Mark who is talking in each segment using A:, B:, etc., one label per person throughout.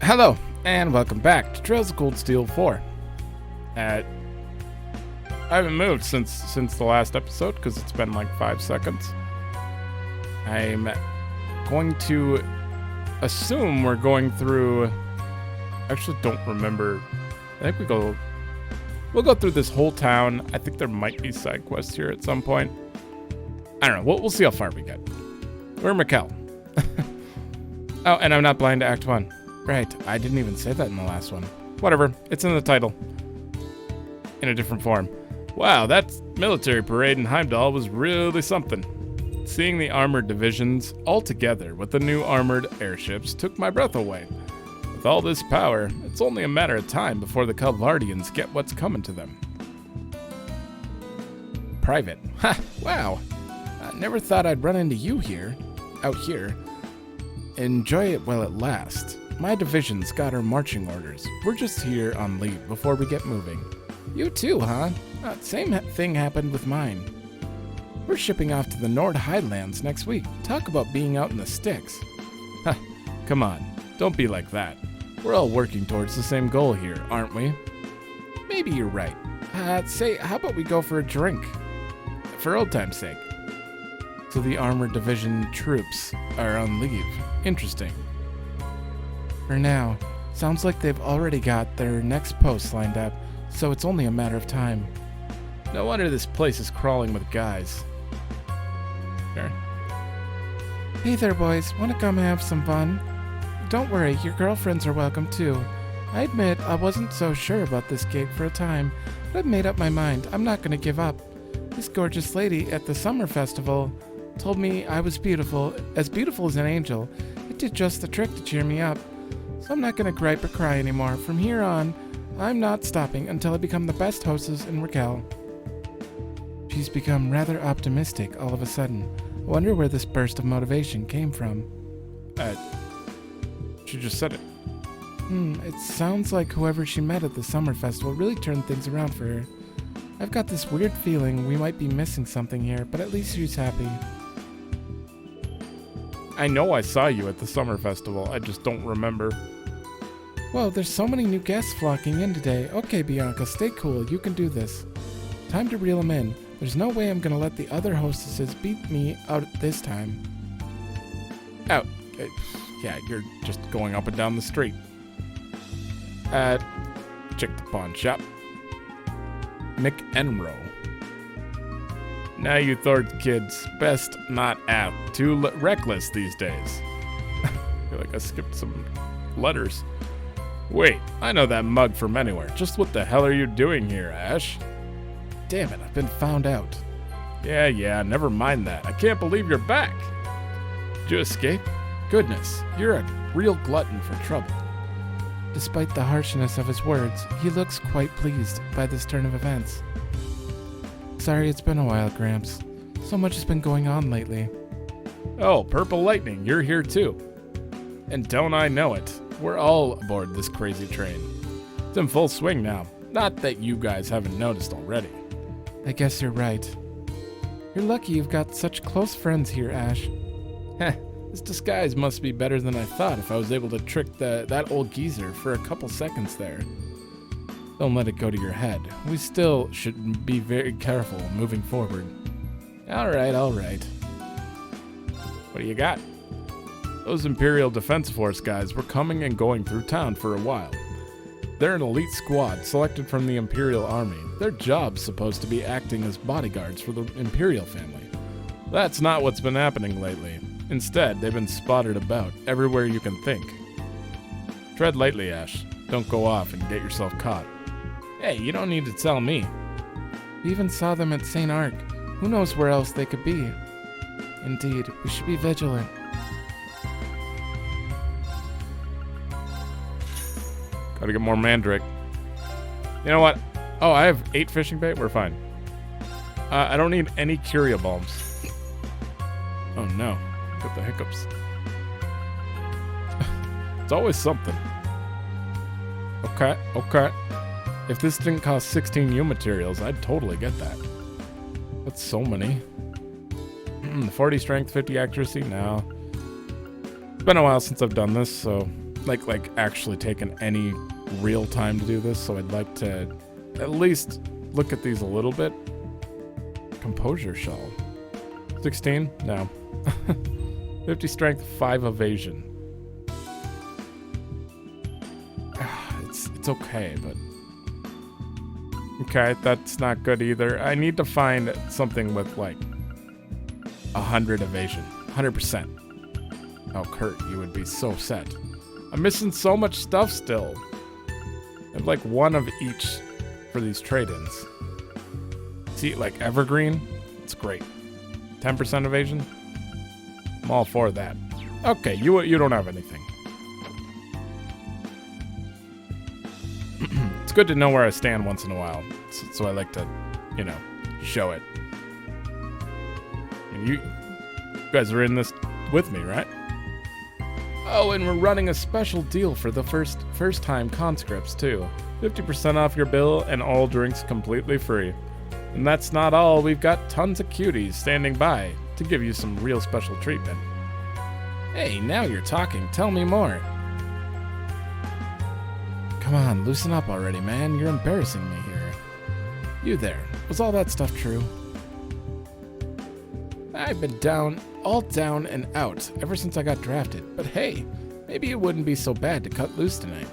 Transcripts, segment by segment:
A: Hello, and welcome back to Trails of Cold Steel 4. I haven't moved since the last episode, because it's been like 5 seconds. I'm going to assume we're going through... I actually don't remember. I think we'll go through this whole town. I think there might be side quests here at some point. I don't know. We'll see how far we get. We're Raquel. Oh, and I'm not blind to Act 1. Right, I didn't even say that in the last one. Whatever, it's in the title. In a different form. Wow, that military parade in Heimdall was really something. Seeing the armored divisions all together with the new armored airships took my breath away. With all this power, it's only a matter of time before the Calvardians get what's coming to them. Private. Ha, wow. I never thought I'd run into you out here. Enjoy it while it lasts. My division's got our marching orders. We're just here on leave before we get moving. You too, huh? Same thing happened with mine. We're shipping off to the Nord Highlands next week. Talk about being out in the sticks. Ha, come on, don't be like that. We're all working towards the same goal here, aren't we? Maybe you're right. Say, how about we go for a drink? For old time's sake. So the armored division troops are on leave. Interesting. For now, sounds like they've already got their next post lined up, so it's only a matter of time. No wonder this place is crawling with guys. Sure. Hey there, boys. Want to come have some fun? Don't worry, your girlfriends are welcome too. I admit I wasn't so sure about this gig for a time, but I've made up my mind. I'm not going to give up. This gorgeous lady at the summer festival told me I was beautiful as an angel. It did just the trick to cheer me up. So I'm not going to gripe or cry anymore. From here on, I'm not stopping until I become the best hostess in Raquel. She's become rather optimistic all of a sudden. I wonder where this burst of motivation came from. She just said it. It sounds like whoever she met at the summer festival really turned things around for her. I've got this weird feeling we might be missing something here, but at least she's happy. I know I saw you at the summer festival, I just don't remember. Whoa, there's so many new guests flocking in today. Okay, Bianca, stay cool. You can do this. Time to reel them in. There's no way I'm gonna let the other hostesses beat me out this time. Oh, yeah, you're just going up and down the street. Check the pawn shop. McEnroe. Now you Thord kids, best not act too reckless these days. I feel like I skipped some letters. Wait, I know that mug from anywhere. Just what the hell are you doing here, Ash? Damn it, I've been found out. Yeah, never mind that. I can't believe you're back. Did you escape? Goodness, you're a real glutton for trouble. Despite the harshness of his words, he looks quite pleased by this turn of events. Sorry it's been a while, Gramps. So much has been going on lately. Oh, Purple Lightning, you're here too. And don't I know it. We're all aboard this crazy train. It's in full swing now. Not that you guys haven't noticed already. I guess you're right. You're lucky you've got such close friends here, Ash. Heh, this disguise must be better than I thought if I was able to trick that old geezer for a couple seconds there. Don't let it go to your head. We still should be very careful moving forward. Alright. What do you got? Those Imperial Defense Force guys were coming and going through town for a while. They're an elite squad selected from the Imperial Army. Their job's supposed to be acting as bodyguards for the Imperial family. That's not what's been happening lately. Instead, they've been spotted about everywhere you can think. Tread lightly, Ash. Don't go off and get yourself caught. Hey, you don't need to tell me. We even saw them at St. Arc. Who knows where else they could be? Indeed, we should be vigilant. Gotta get more mandrake. You know what? Oh, I have 8 fishing bait. We're fine. I don't need any curia bulbs. Oh no. Got the hiccups. It's always something. Okay. If this didn't cost 16 U materials, I'd totally get that. That's so many. 40 strength, 50 accuracy? No. It's been a while since I've done this, so like actually taken any real time to do this, so I'd like to at least look at these a little bit. Composure shell. 16? No. 50 strength, 5 evasion. It's okay, but... Okay, that's not good either. I need to find something with, like, 100 evasion. 100%. Oh, Kurt, you would be so set. I'm missing so much stuff still. I have, like, one of each for these trade-ins. See, like, evergreen? It's great. 10% evasion? I'm all for that. Okay, you don't have anything. It's good to know where I stand once in a while, so I like to, show it. And you guys are in this with me, right? Oh, and we're running a special deal for the first-time conscripts, too. 50% off your bill and all drinks completely free. And that's not all. We've got tons of cuties standing by to give you some real special treatment. Hey, now you're talking. Tell me more. Come on, loosen up already, man. You're embarrassing me here. You there. Was all that stuff true? I've been all down and out ever since I got drafted. But hey, maybe it wouldn't be so bad to cut loose tonight.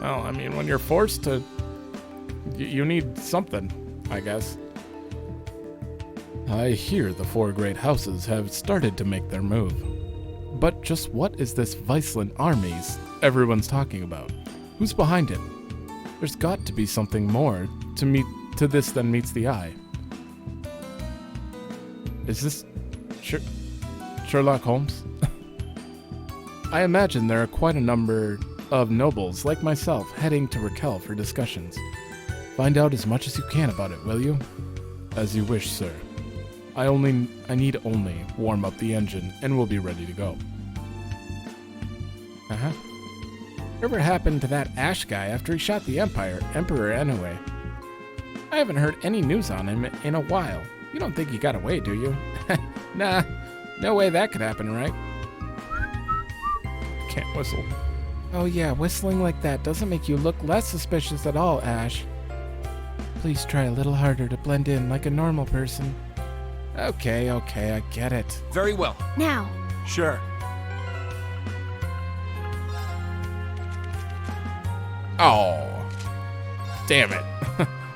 A: Well, I mean, when you're forced to... You need something, I guess. I hear the 4 great houses have started to make their move. But just what is this Viceland armies everyone's talking about? Who's behind it? There's got to be something more to this than meets the eye. Is this Sherlock Holmes? I imagine there are quite a number of nobles like myself heading to Raquel for discussions. Find out as much as you can about it, will you? As you wish, sir. I need only warm up the engine and we'll be ready to go. Uh-huh. Whatever happened to that Ash guy after he shot the Emperor anyway? I haven't heard any news on him in a while. You don't think he got away, do you? Nah, no way that could happen, right? Can't whistle. Oh yeah, whistling like that doesn't make you look less suspicious at all, Ash. Please try a little harder to blend in like a normal person. Okay, I get it.
B: Very well.
C: Now.
B: Sure.
A: Oh, damn it.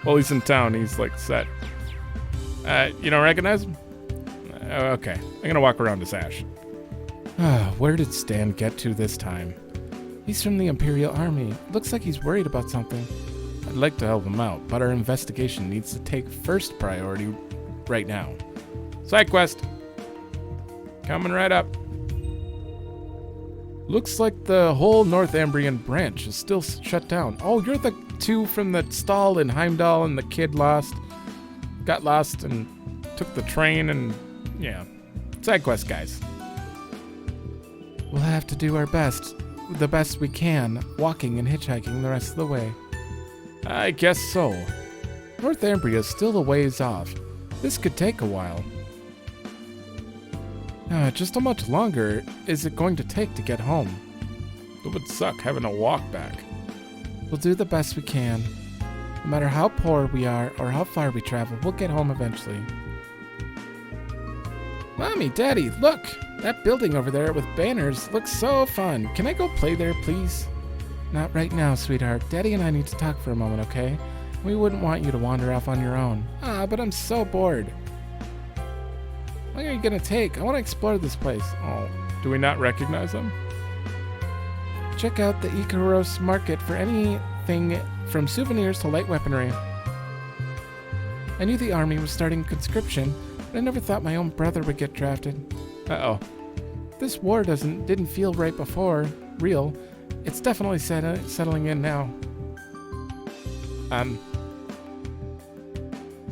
A: Well, he's in town. He's like set. You don't recognize him? Okay, I'm gonna walk around this Ash. Where did Stan get to this time? He's from the Imperial Army. Looks like he's worried about something. I'd like to help him out, but our investigation needs to take first priority right now. Side quest. Coming right up. Looks like the whole Northumbrian branch is still shut down. Oh, you're the 2 from the stall in Heimdall and the kid got lost and took the train and, yeah. Side quest, guys. We'll have to do our best, the best we can, walking and hitchhiking the rest of the way. I guess so. Northumbria is still a ways off. This could take a while. Just how much longer is it going to take to get home? It would suck having to walk back. We'll do the best we can. No matter how poor we are or how far we travel, we'll get home eventually. Mommy, Daddy, look! That building over there with banners looks so fun. Can I go play there, please? Not right now, sweetheart. Daddy and I need to talk for a moment, okay? We wouldn't want you to wander off on your own. But I'm so bored. How long are you gonna take? I want to explore this place. Oh, do we not recognize them? Check out the Icaros market for anything from souvenirs to light weaponry. I knew the army was starting conscription, but I never thought my own brother would get drafted. Uh-oh. This war didn't feel right before. Real. It's definitely settling in now.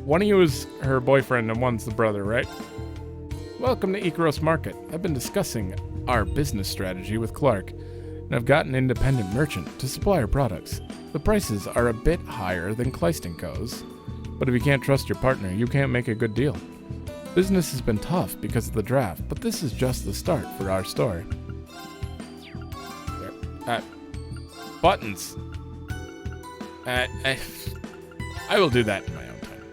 A: One of you is her boyfriend and one's the brother, right? Welcome to Icaros Market. I've been discussing our business strategy with Clark, and I've got an independent merchant to supply our products. The prices are a bit higher than Kleist & Co.'s, but if you can't trust your partner, you can't make a good deal. Business has been tough because of the draft, but this is just the start for our store. Buttons. I will do that in my own time.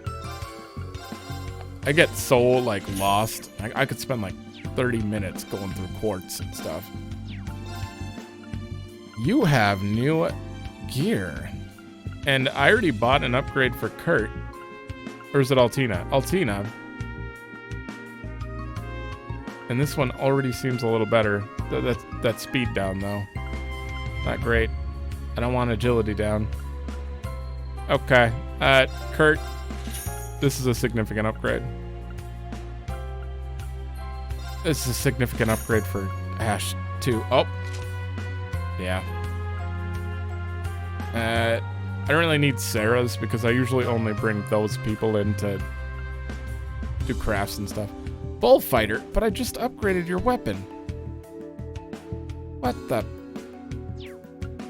A: I get so, like, lost. I could spend, like, 30 minutes going through quartz and stuff. You have new gear. And I already bought an upgrade for Kurt. Or is it Altina? Altina. And this one already seems a little better. That speed down, though. Not great. I don't want agility down. Okay. Kurt. This is a significant upgrade. This is a significant upgrade for Ash, too. Oh. Yeah. I don't really need Sarah's because I usually only bring those people in to do crafts and stuff. Bullfighter, but I just upgraded your weapon. What the?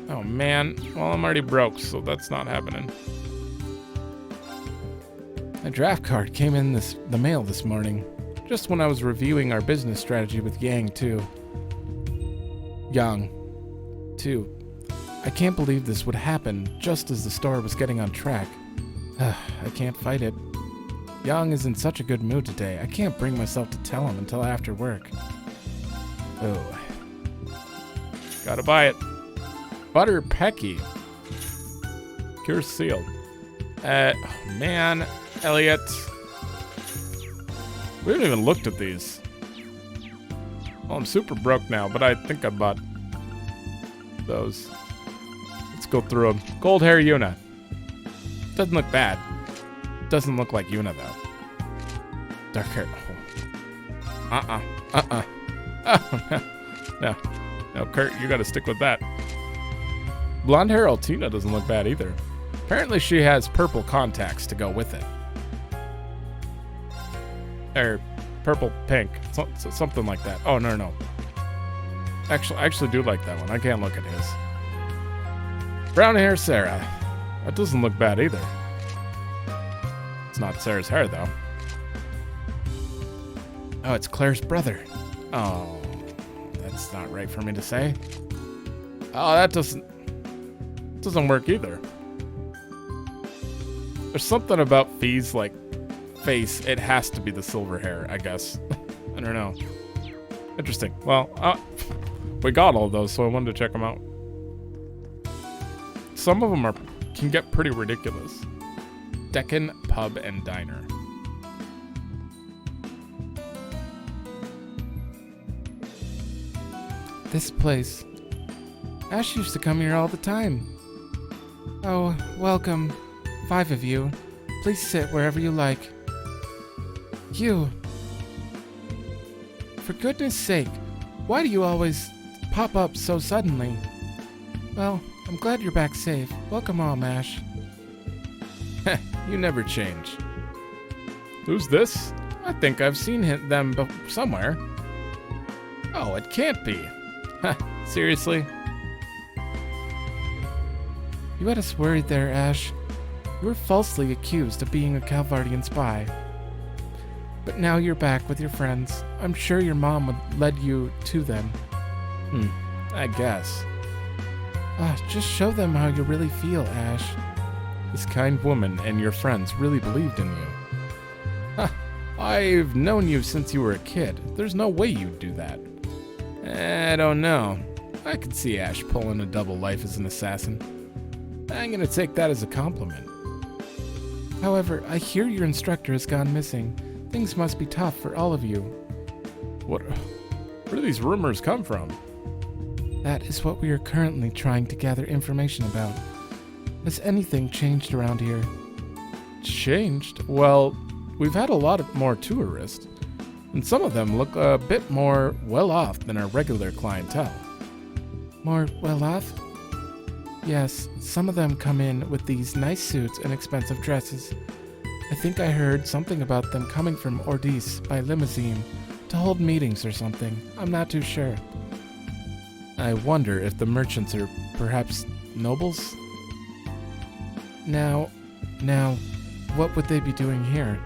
A: Oh man, well I'm already broke, so that's not happening. A draft card came in the mail this morning, just when I was reviewing our business strategy with Yang too. I can't believe this would happen just as the store was getting on track. I can't fight it. Yang is in such a good mood today. I can't bring myself to tell him until after work. Oh. Gotta buy it. Butter Pecky. Cure sealed. Oh man. Elliot. We haven't even looked at these. Well, I'm super broke now, but I think I bought those. Let's go through them. Gold hair Yuna. Doesn't look bad. Doesn't look like Yuna, though. Dark hair. Oh. No. No, Kurt, you gotta stick with that. Blonde hair Altina doesn't look bad either. Apparently she has purple contacts to go with it. Or purple pink. Something like that. Oh, no. I actually do like that one. I can't look at his. Brown hair Sarah. That doesn't look bad either. It's not Sarah's hair, though. Oh, it's Claire's brother. Oh, that's not right for me to say. Oh, that doesn't work either. There's something about Fee's, like, face. It has to be the silver hair, I guess. I don't know. Interesting. Well, we got all those, so I wanted to check them out. Some of them can get pretty ridiculous. Deccan Pub and Diner. This place. Ash used to come here all the time. Oh, welcome. 5 of you. Please sit wherever you like. You. For goodness sake, why do you always pop up so suddenly? Well, I'm glad you're back safe. Welcome home, Ash. You never change. Who's this? I think I've seen them somewhere. Oh, it can't be. Seriously? You had us worried there, Ash. You were falsely accused of being a Calvardian spy. But now you're back with your friends. I'm sure your mom would lead you to them. I guess. Just show them how you really feel, Ash. This kind woman and your friends really believed in you. I've known you since you were a kid. There's no way you'd do that. I don't know. I could see Ash pulling a double life as an assassin. I'm gonna take that as a compliment. However, I hear your instructor has gone missing. Things must be tough for all of you. Where do these rumors come from? That is what we are currently trying to gather information about. Has anything changed around here? Changed? Well, we've had a lot more tourists, and some of them look a bit more well-off than our regular clientele. More well-off? Yes, some of them come in with these nice suits and expensive dresses. I think I heard something about them coming from Ordis by limousine to hold meetings or something. I'm not too sure. I wonder if the merchants are perhaps nobles? Now, what would they be doing here?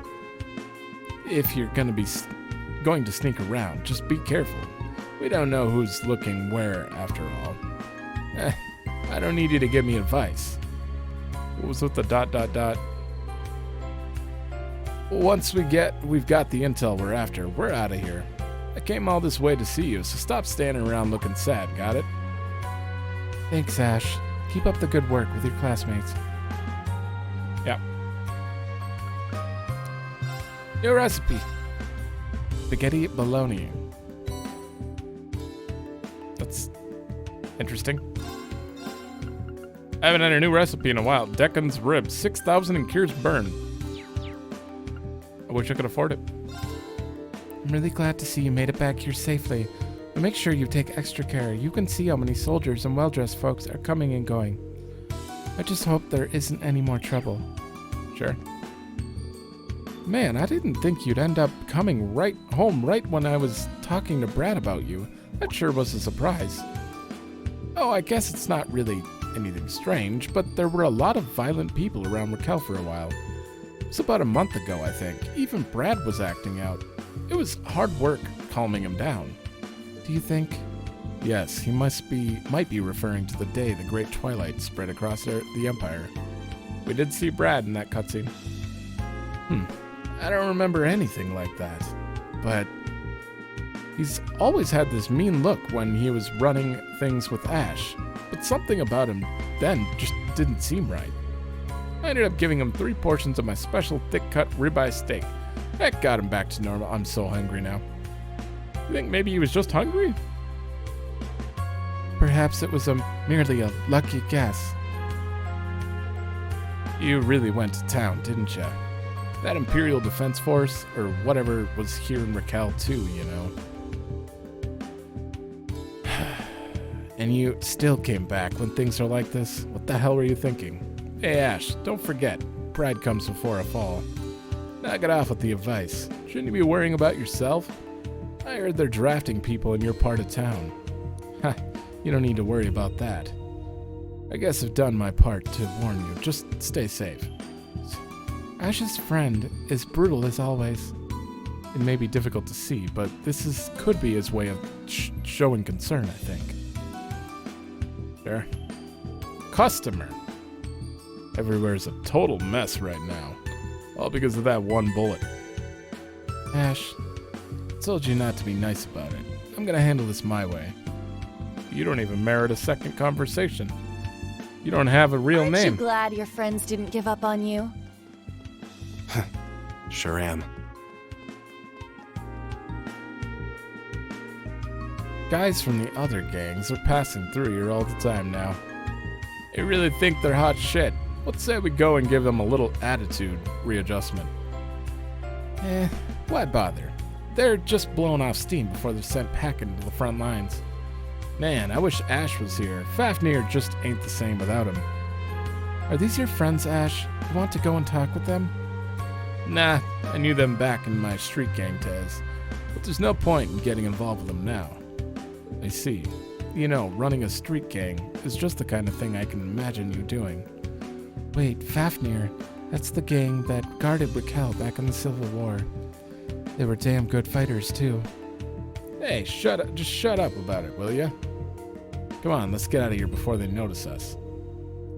A: if you're going to sneak around, just be careful. We don't know who's looking where, after all. I don't need you to give me advice. What was with the ... Once we've got the intel we're after, we're out of here. I came all this way to see you, so stop standing around looking sad, got it?
B: Thanks, Ash. Keep up the good work with your classmates.
A: Yeah. New recipe. Spaghetti bologna. That's interesting. I haven't had a new recipe in a while. Deccan's ribs, 6,000 and cures burn. I wish I could afford it.
B: I'm really glad to see you made it back here safely. But make sure you take extra care. You can see how many soldiers and well-dressed folks are coming and going. I just hope there isn't any more trouble.
A: Sure.
B: Man, I didn't think you'd end up coming right home right when I was talking to Brad about you. That sure was a surprise.
A: Oh, I guess it's not really anything strange, but there were a lot of violent people around Raquel for a while. It was about a month ago, I think. Even Brad was acting out. It was hard work calming him down.
B: Do you think?
A: Yes, he might be referring to the day the Great Twilight spread across the Empire. We did see Brad in that cutscene. I don't remember anything like that, but he's always had this mean look when he was running things with Ash, but something about him then just didn't seem right. I ended up giving him 3 portions of my special thick-cut ribeye steak. That got him back to normal. I'm so hungry now. You think maybe he was just hungry?
B: Perhaps it was merely a lucky guess.
A: You really went to town, didn't you? That Imperial Defense Force, or whatever, was here in Raquel too, you know. And you still came back when things are like this? What the hell were you thinking? Hey Ash, don't forget, pride comes before a fall. Knock it off with the advice. Shouldn't you be worrying about yourself? I heard they're drafting people in your part of town. Ha, you don't need to worry about that. I guess I've done my part to warn you. Just stay safe.
B: Ash's friend is brutal as always.
A: It may be difficult to see, but this could be his way of showing concern, I think. Sure. Customer. Everywhere's a total mess right now. All because of that one bullet.
B: Ash,
A: I told you not to be nice about it. I'm gonna handle this my way. You don't even merit a second conversation. You don't have a real name.
C: Aren't you glad your friends didn't give up on you?
D: Sure am.
A: Guys from the other gangs are passing through here all the time now. They really think they're hot shit. Let's say we go and give them a little attitude readjustment. Why bother? They're just blowing off steam before they're sent packing to the front lines. Man, I wish Ash was here. Fafnir just ain't the same without him.
B: Are these your friends, Ash? You want to go and talk with them?
A: Nah, I knew them back in my street gang days. But there's no point in getting involved with them now. I see. You know, running a street gang is just the kind of thing I can imagine you doing.
B: Wait, Fafnir. That's the gang that guarded Raquel back in the Civil War. They were damn good fighters, too.
A: Hey, shut up. Just shut up about it, will ya? Come on, let's get out of here before they notice us.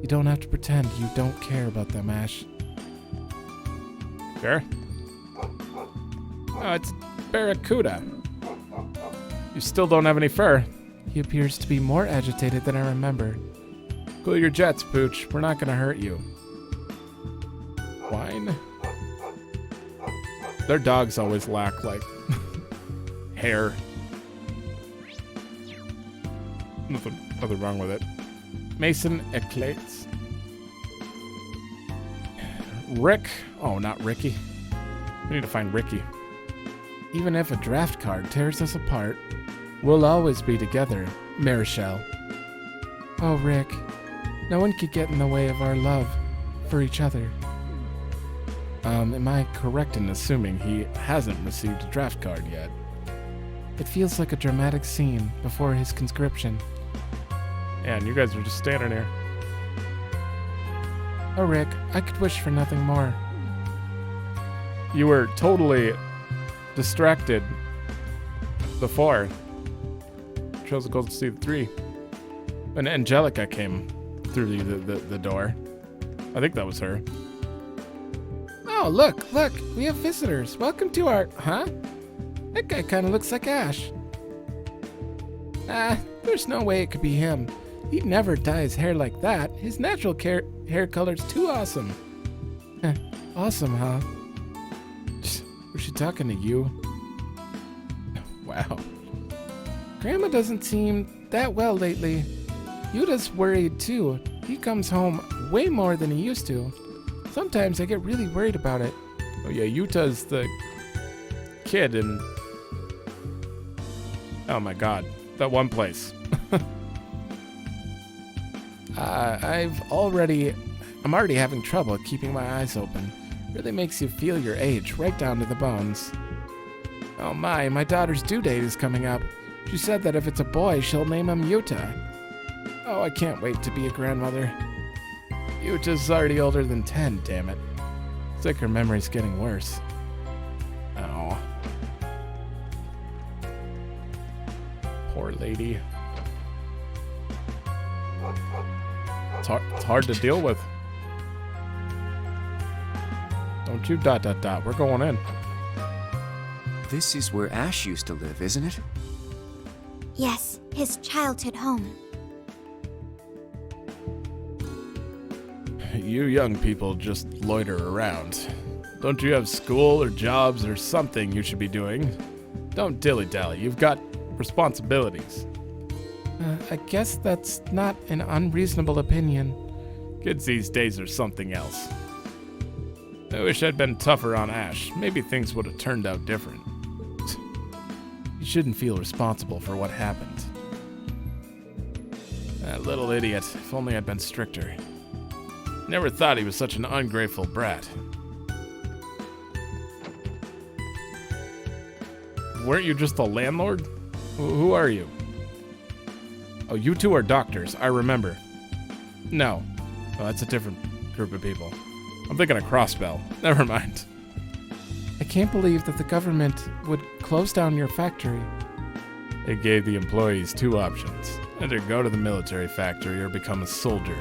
B: You don't have to pretend you don't care about them, Ash.
A: Sure. Oh, it's Barracuda. You still don't have any fur.
B: He appears to be more agitated than I remember.
A: Cool your jets, Pooch. We're not gonna hurt you. Wine? Their dogs always lack, like, hair. Nothing wrong with it. Mason Eclates. Rick. Oh, not Ricky. We need to find Ricky.
B: Even if a draft card tears us apart, we'll always be together, Marichelle. Oh, Rick. No one could get in the way of our love for each other.
A: Am I correct in assuming he hasn't received a draft card yet?
B: It feels like a dramatic scene before his conscription.
A: Yeah, and you guys are just standing here.
B: Oh, Rick, I could wish for nothing more.
A: You were totally distracted before. Chose to go to see the tree. And Angelica came through the door. I think that was her.
B: Oh, look, we have visitors. Welcome to our... Huh? That guy kind of looks like Ash. There's no way it could be him. He'd never dye his hair like that. His natural hair color's too awesome. Awesome, huh? Was she talking to you? Wow. Grandma doesn't seem that well lately. Yuta's worried too. He comes home way more than he used to. Sometimes I get really worried about it.
A: Oh yeah, Yuta's the kid in... Oh my god, that one place.
B: I'm already having trouble keeping my eyes open. Really makes you feel your age, right down to the bones. Oh my daughter's due date is coming up. She said that if it's a boy, she'll name him Yuta. Oh, I can't wait to be a grandmother. Yuta's already older than 10, damn it. It's like her memory's getting worse.
A: Oh. Poor lady. It's hard to deal with. Don't you ... We're going in.
D: This is where Ash used to live, isn't it?
E: Yes, his childhood home.
A: You young people just loiter around. Don't you have school or jobs or something you should be doing? Don't dilly-dally. You've got responsibilities.
B: I guess that's not an unreasonable opinion.
A: Kids these days are something else. I wish I'd been tougher on Ash. Maybe things would have turned out different.
B: You shouldn't feel responsible for what happened.
A: That little idiot. If only I'd been stricter. Never thought he was such an ungrateful brat. Weren't you just the landlord? Who are you? Oh, you two are doctors, I remember. No. Oh, that's a different group of people. I'm thinking of Crossbell. Never mind.
B: I can't believe that the government would close down your factory.
A: It gave the employees two options. Either go to the military factory or become a soldier.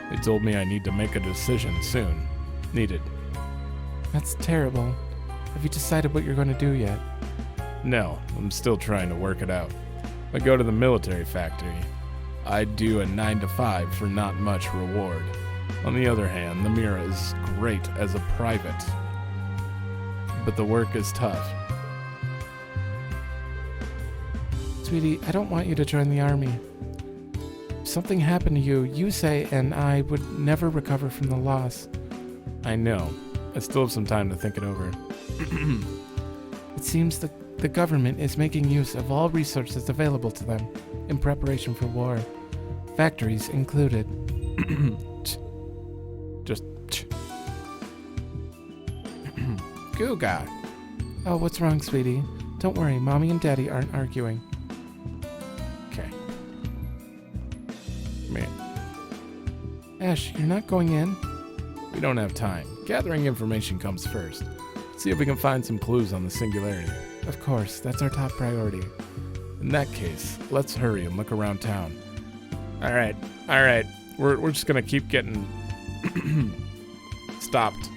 A: They told me I need to make a decision soon. Needed.
B: That's terrible. Have you decided what you're going to do yet?
A: No, I'm still trying to work it out. If I go to the military factory, I'd do a 9 to 5 for not much reward. On the other hand, the Mira is great as a private. But the work is tough.
B: Sweetie, I don't want you to join the army. If something happened to you, Yusei and I would never recover from the loss.
A: I know. I still have some time to think it over.
B: It seems the government is making use of all resources available to them in preparation for war. Factories included.
A: Just...
B: Guga. Oh, what's wrong, sweetie? Don't worry, Mommy and Daddy aren't arguing.
A: Okay. Man.
B: Ash, you're not going in?
A: We don't have time. Gathering information comes first. See if we can find some clues on the singularity.
B: Of course, that's our top priority.
A: In that case, let's hurry and look around town. All right. We're just gonna keep getting stopped.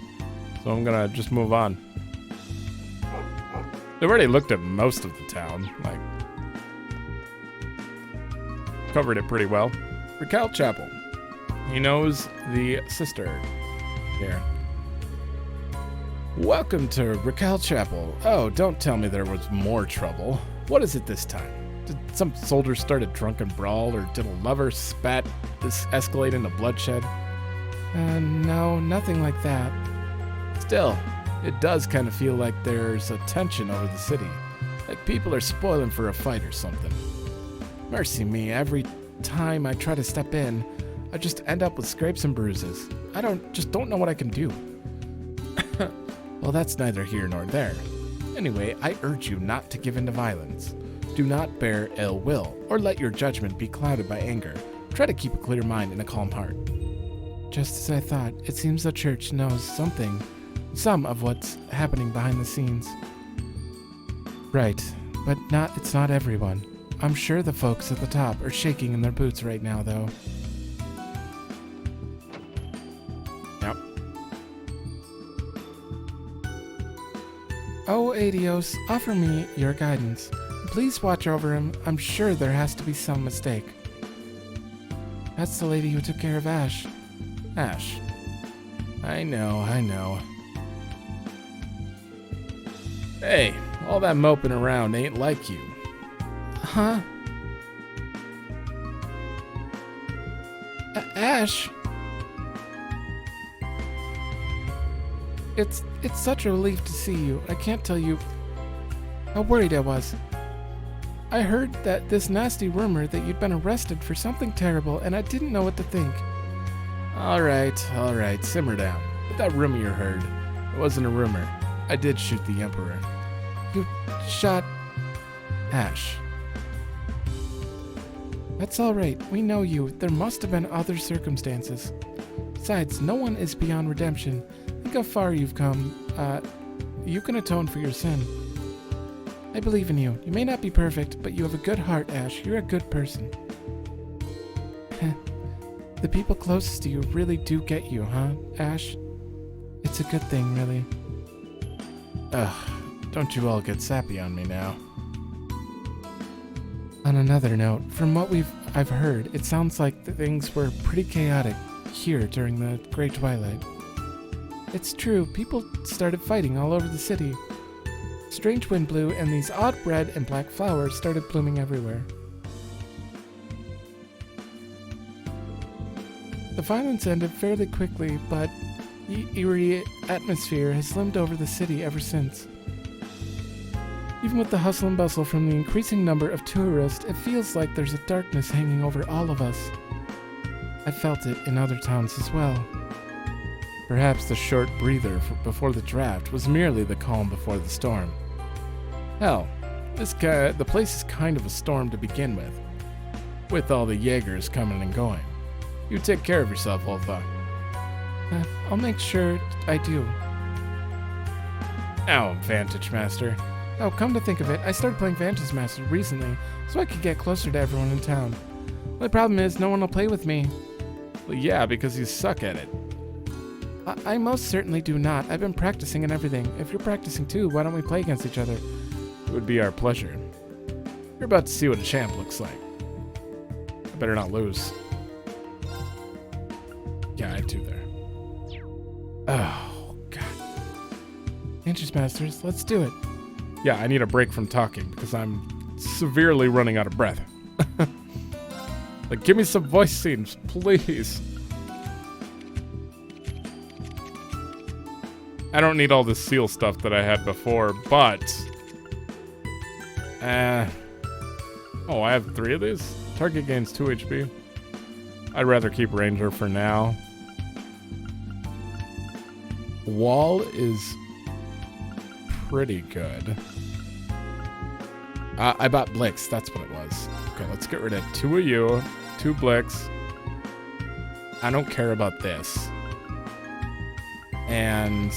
A: So I'm gonna just move on. They've already looked at most of the town, like covered it pretty well. Raquel Chapel. He knows the sister here. Welcome to Raquel Chapel. Oh, don't tell me there was more trouble. What is it this time? Did some soldiers start a drunken brawl, or did a lover spat this escalate into bloodshed?
B: No, nothing like that.
A: Still, it does kind of feel like there's a tension over the city. Like people are spoiling for a fight or something.
B: Mercy me, every time I try to step in, I just end up with scrapes and bruises. I don't know what I can do.
A: Well, that's neither here nor there. Anyway, I urge you not to give in to violence. Do not bear ill will, or let your judgment be clouded by anger. Try to keep a clear mind and a calm heart.
B: Just as I thought, it seems the church knows some of what's happening behind the scenes. Right, but it's not everyone. I'm sure the folks at the top are shaking in their boots right now, though.
A: Yep.
B: Oh, Adios, offer me your guidance. Please watch over him. I'm sure there has to be some mistake. That's the lady who took care of Ash.
A: Ash. I know. Hey, all that moping around ain't like you.
B: Huh? Ash? It's such a relief to see you. I can't tell you how worried I was. I heard that this nasty rumor that you'd been arrested for something terrible, and I didn't know what to think.
A: All right, simmer down. But that rumor you heard, it wasn't a rumor. I did shoot the Emperor.
B: You shot
A: Ash.
B: That's all right. We know you. There must have been other circumstances. Besides, no one is beyond redemption. Think how far you've come. You can atone for your sin. I believe in you. You may not be perfect, but you have a good heart, Ash. You're a good person. The people closest to you really do get you, huh, Ash? It's a good thing, really.
A: Ugh, don't you all get sappy on me now.
B: On another note, from what I've heard, it sounds like things were pretty chaotic here during the Great Twilight. It's true, people started fighting all over the city. Strange wind blew, and these odd red and black flowers started blooming everywhere. The violence ended fairly quickly, but eerie atmosphere has loomed over the city ever since. Even with the hustle and bustle from the increasing number of tourists, it feels like there's a darkness hanging over all of us. I felt it in other towns as well.
A: Perhaps the short breather before the draft was merely the calm before the storm. Hell, the place is kind of a storm to begin with all the Jaegers coming and going. You take care of yourself, Olfa.
B: I'll make sure I do.
A: Now, Vantage Master.
B: Oh, come to think of it, I started playing Vantage Master recently, so I could get closer to everyone in town. The problem is, no one will play with me.
A: Well, yeah, because you suck at it.
B: I most certainly do not. I've been practicing and everything. If you're practicing too, why don't we play against each other?
A: It would be our pleasure. You're about to see what a champ looks like. I better not lose. Yeah, I do there. Oh, God.
B: Vantage Masters, let's do it.
A: Yeah, I need a break from talking because I'm severely running out of breath. Like, give me some voice scenes, please. I don't need all the seal stuff that I had before, but... Oh, I have 3 of these? Target gains 2 HP. I'd rather keep Ranger for now. Wall is pretty good. I bought Blix, that's what it was. Okay, let's get rid of 2 of you, 2 Blix. I don't care about this. And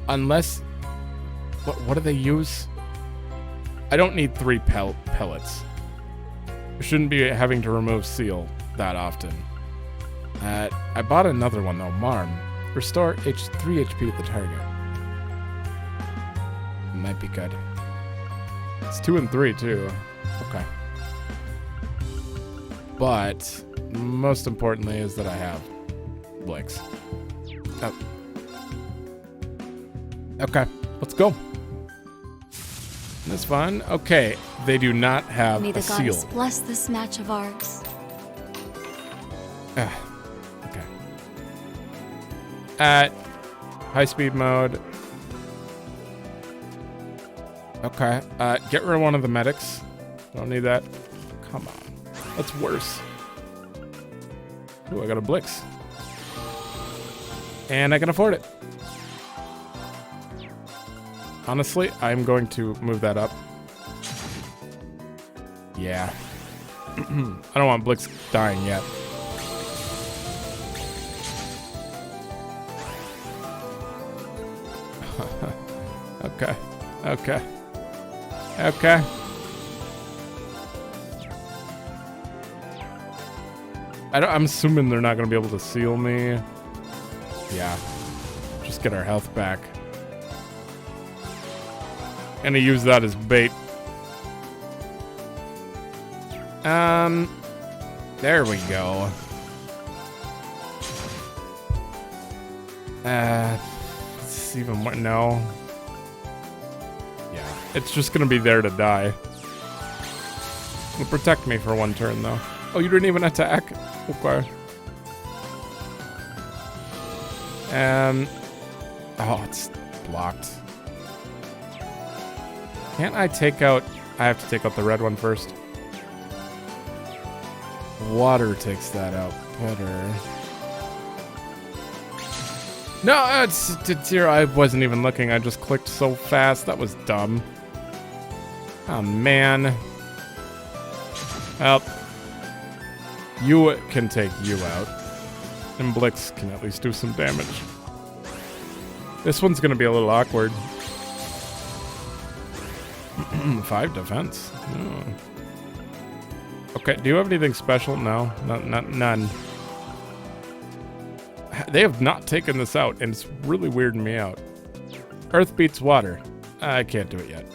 A: unless... What do they use? I don't need 3 pellets. I shouldn't be having to remove seal that often. I bought another one though, Marm. Restore 3 HP to the target. Might be good. It's 2 and 3 too. Okay. But most importantly is that I have Blix. Oh. Okay, let's go. That's fun. Okay, they do not have
C: May the
A: a seal.
C: goddess bless this match of ours.
A: Okay. At high speed mode. Okay. Get rid of one of the medics. Don't need that. Come on. That's worse. Ooh, I got a Blix. And I can afford it. Honestly, I'm going to move that up. Yeah. I don't want Blix dying yet. Okay. Okay. Okay. I'm assuming they're not going to be able to seal me. Yeah. Just get our health back. Gonna use that as bait. There we go. It's even more. No. Yeah. It's just gonna be there to die. It'll protect me for one turn, though. Oh, you didn't even attack? Okay. Oh, it's blocked. Can't I take out... I have to take out the red one first. Water takes that out better. No, it's zero. I wasn't even looking. I just clicked so fast. That was dumb. Oh, man. Well, you can take you out. And Blix can at least do some damage. This one's going to be a little awkward. 5 defense. Oh. Okay, do you have anything special? No, none. They have not taken this out, and it's really weirding me out. Earth beats water. I can't do it yet.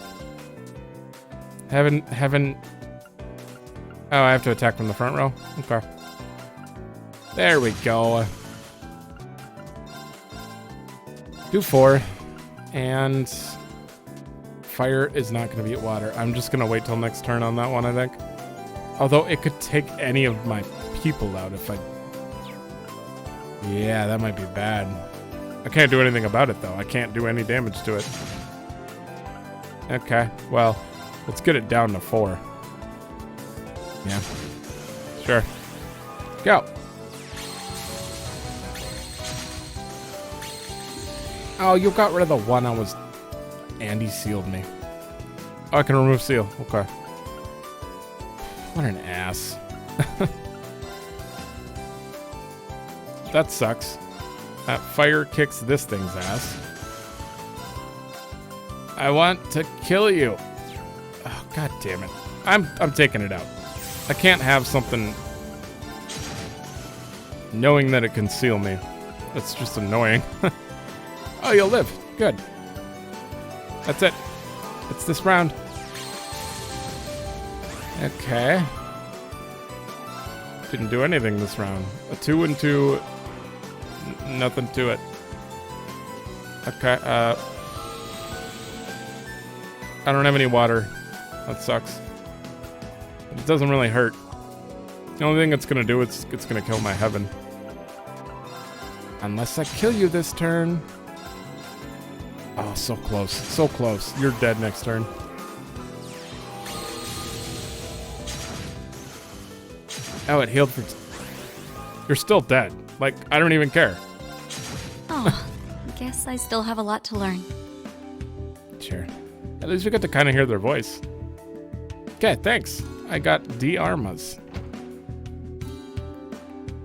A: Heaven. Oh, I have to attack from the front row? Okay. There we go. Do 4. And fire is not going to beat water. I'm just going to wait till next turn on that one, I think. Although it could take any of my people out if I... Yeah, that might be bad. I can't do anything about it, though. I can't do any damage to it. Okay, well, let's get it down to 4. Yeah. Sure. Go. Oh, you got rid of the one I was... And he sealed me. Oh, I can remove seal. Okay. What an ass. That sucks. That fire kicks this thing's ass. I want to kill you. Oh, god damn it. I'm taking it out. I can't have something knowing that it can seal me. That's just annoying. Oh, you'll live. Good. That's it. It's this round. Okay. Didn't do anything this round. A 2 and 2. Nothing to it. Okay, I don't have any water. That sucks. But it doesn't really hurt. The only thing it's gonna do is it's gonna kill my heaven. Unless I kill you this turn. Oh, so close. So close. You're dead next turn. Oh, it healed for... You're still dead. Like, I don't even care.
C: Oh, guess I still have a lot to learn.
A: Sure. At least we got to kind of hear their voice. Okay, thanks. I got D armas.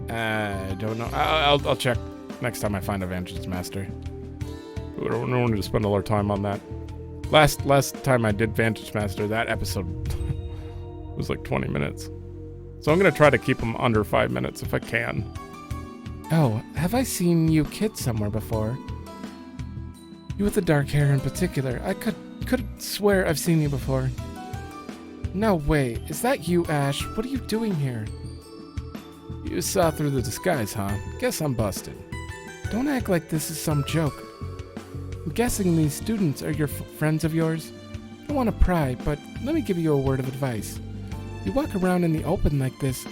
A: I don't know. I'll check next time I find a Vantage Master. We don't want to spend a lot of time on that. Last time I did Vantage Master, that episode was like 20 minutes. So I'm going to try to keep them under 5 minutes if I can.
B: Oh, have I seen you kids somewhere before? You with the dark hair in particular. I could swear I've seen you before. No way. Is that you, Ash? What are you doing here?
A: You saw through the disguise, huh? Guess I'm busted.
B: Don't act like this is some joke. I'm guessing these students are your friends of yours? I don't want to pry, but let me give you a word of advice. You walk around in the open like this.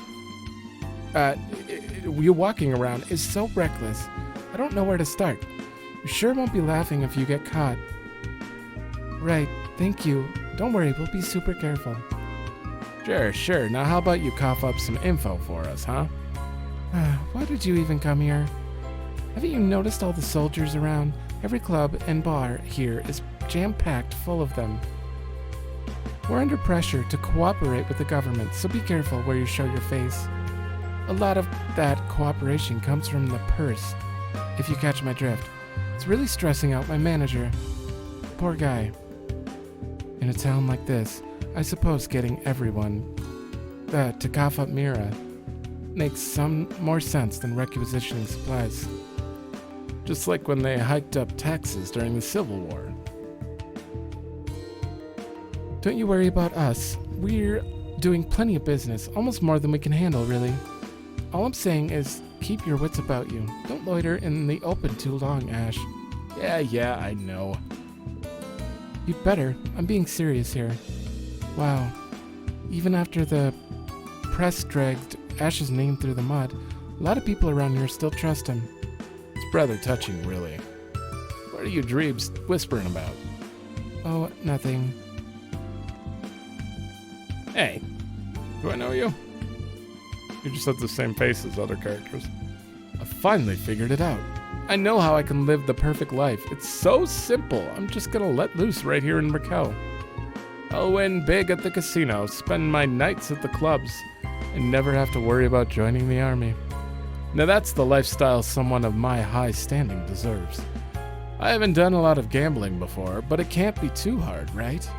B: You walking around is so reckless. I don't know where to start. You sure won't be laughing if you get caught. Right, thank you. Don't worry, we'll be super careful.
A: Sure. Now how about you cough up some info for us, huh?
B: Why did you even come here? Haven't you noticed all the soldiers around? Every club and bar here is jam-packed full of them. We're under pressure to cooperate with the government, so be careful where you show your face. A lot of that cooperation comes from the purse, if you catch my drift. It's really stressing out my manager. Poor guy. In a town like this, I suppose getting everyone to cough up Mira makes some more sense than requisitioning supplies. Just like when they hiked up taxes during the Civil War. Don't you worry about us. We're doing plenty of business, almost more than we can handle, really. All I'm saying is keep your wits about you. Don't loiter in the open too long, Ash.
A: Yeah, I know.
B: You'd better. I'm being serious here. Wow. Even after the press dragged Ash's name through the mud, a lot of people around here still trust him.
A: It's rather touching, really. What are you dweebs whispering about?
B: Oh, nothing.
A: Hey, do I know you? You just have the same face as other characters.
B: I finally figured it out.
A: I know how I can live the perfect life. It's so simple. I'm just gonna let loose right here in Raquel. I'll win big at the casino, spend my nights at the clubs, and never have to worry about joining the army. Now that's the lifestyle someone of my high standing deserves. I haven't done a lot of gambling before, but it can't be too hard, right?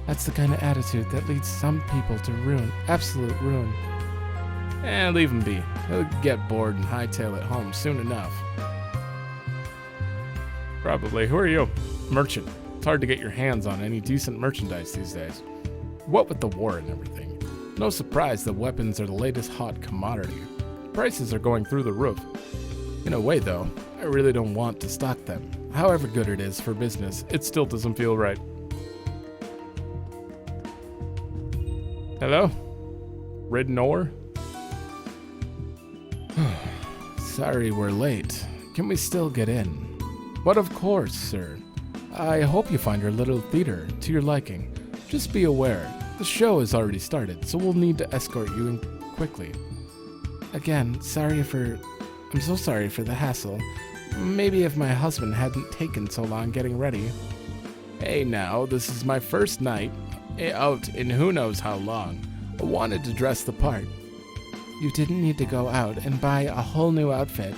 B: That's the kind of attitude that leads some people to ruin, absolute ruin.
A: Leave him be. He'll get bored and hightail it home soon enough. Probably. Who are you? Merchant. It's hard to get your hands on any decent merchandise these days. What with the war and everything. No surprise that weapons are the latest hot commodity. Prices are going through the roof. In a way, though, I really don't want to stock them. However good it is for business, it still doesn't feel right. Hello? Ridden ore?
B: Sorry we're late. Can we still get in?
A: But of course, sir. I hope you find our little theater to your liking. Just be aware, the show has already started, so we'll need to escort you in quickly.
B: Again, I'm so sorry for the hassle. Maybe if my husband hadn't taken so long getting ready.
A: Hey now, this is my first night out in who knows how long. I wanted to dress the part.
B: You didn't need to go out and buy a whole new outfit.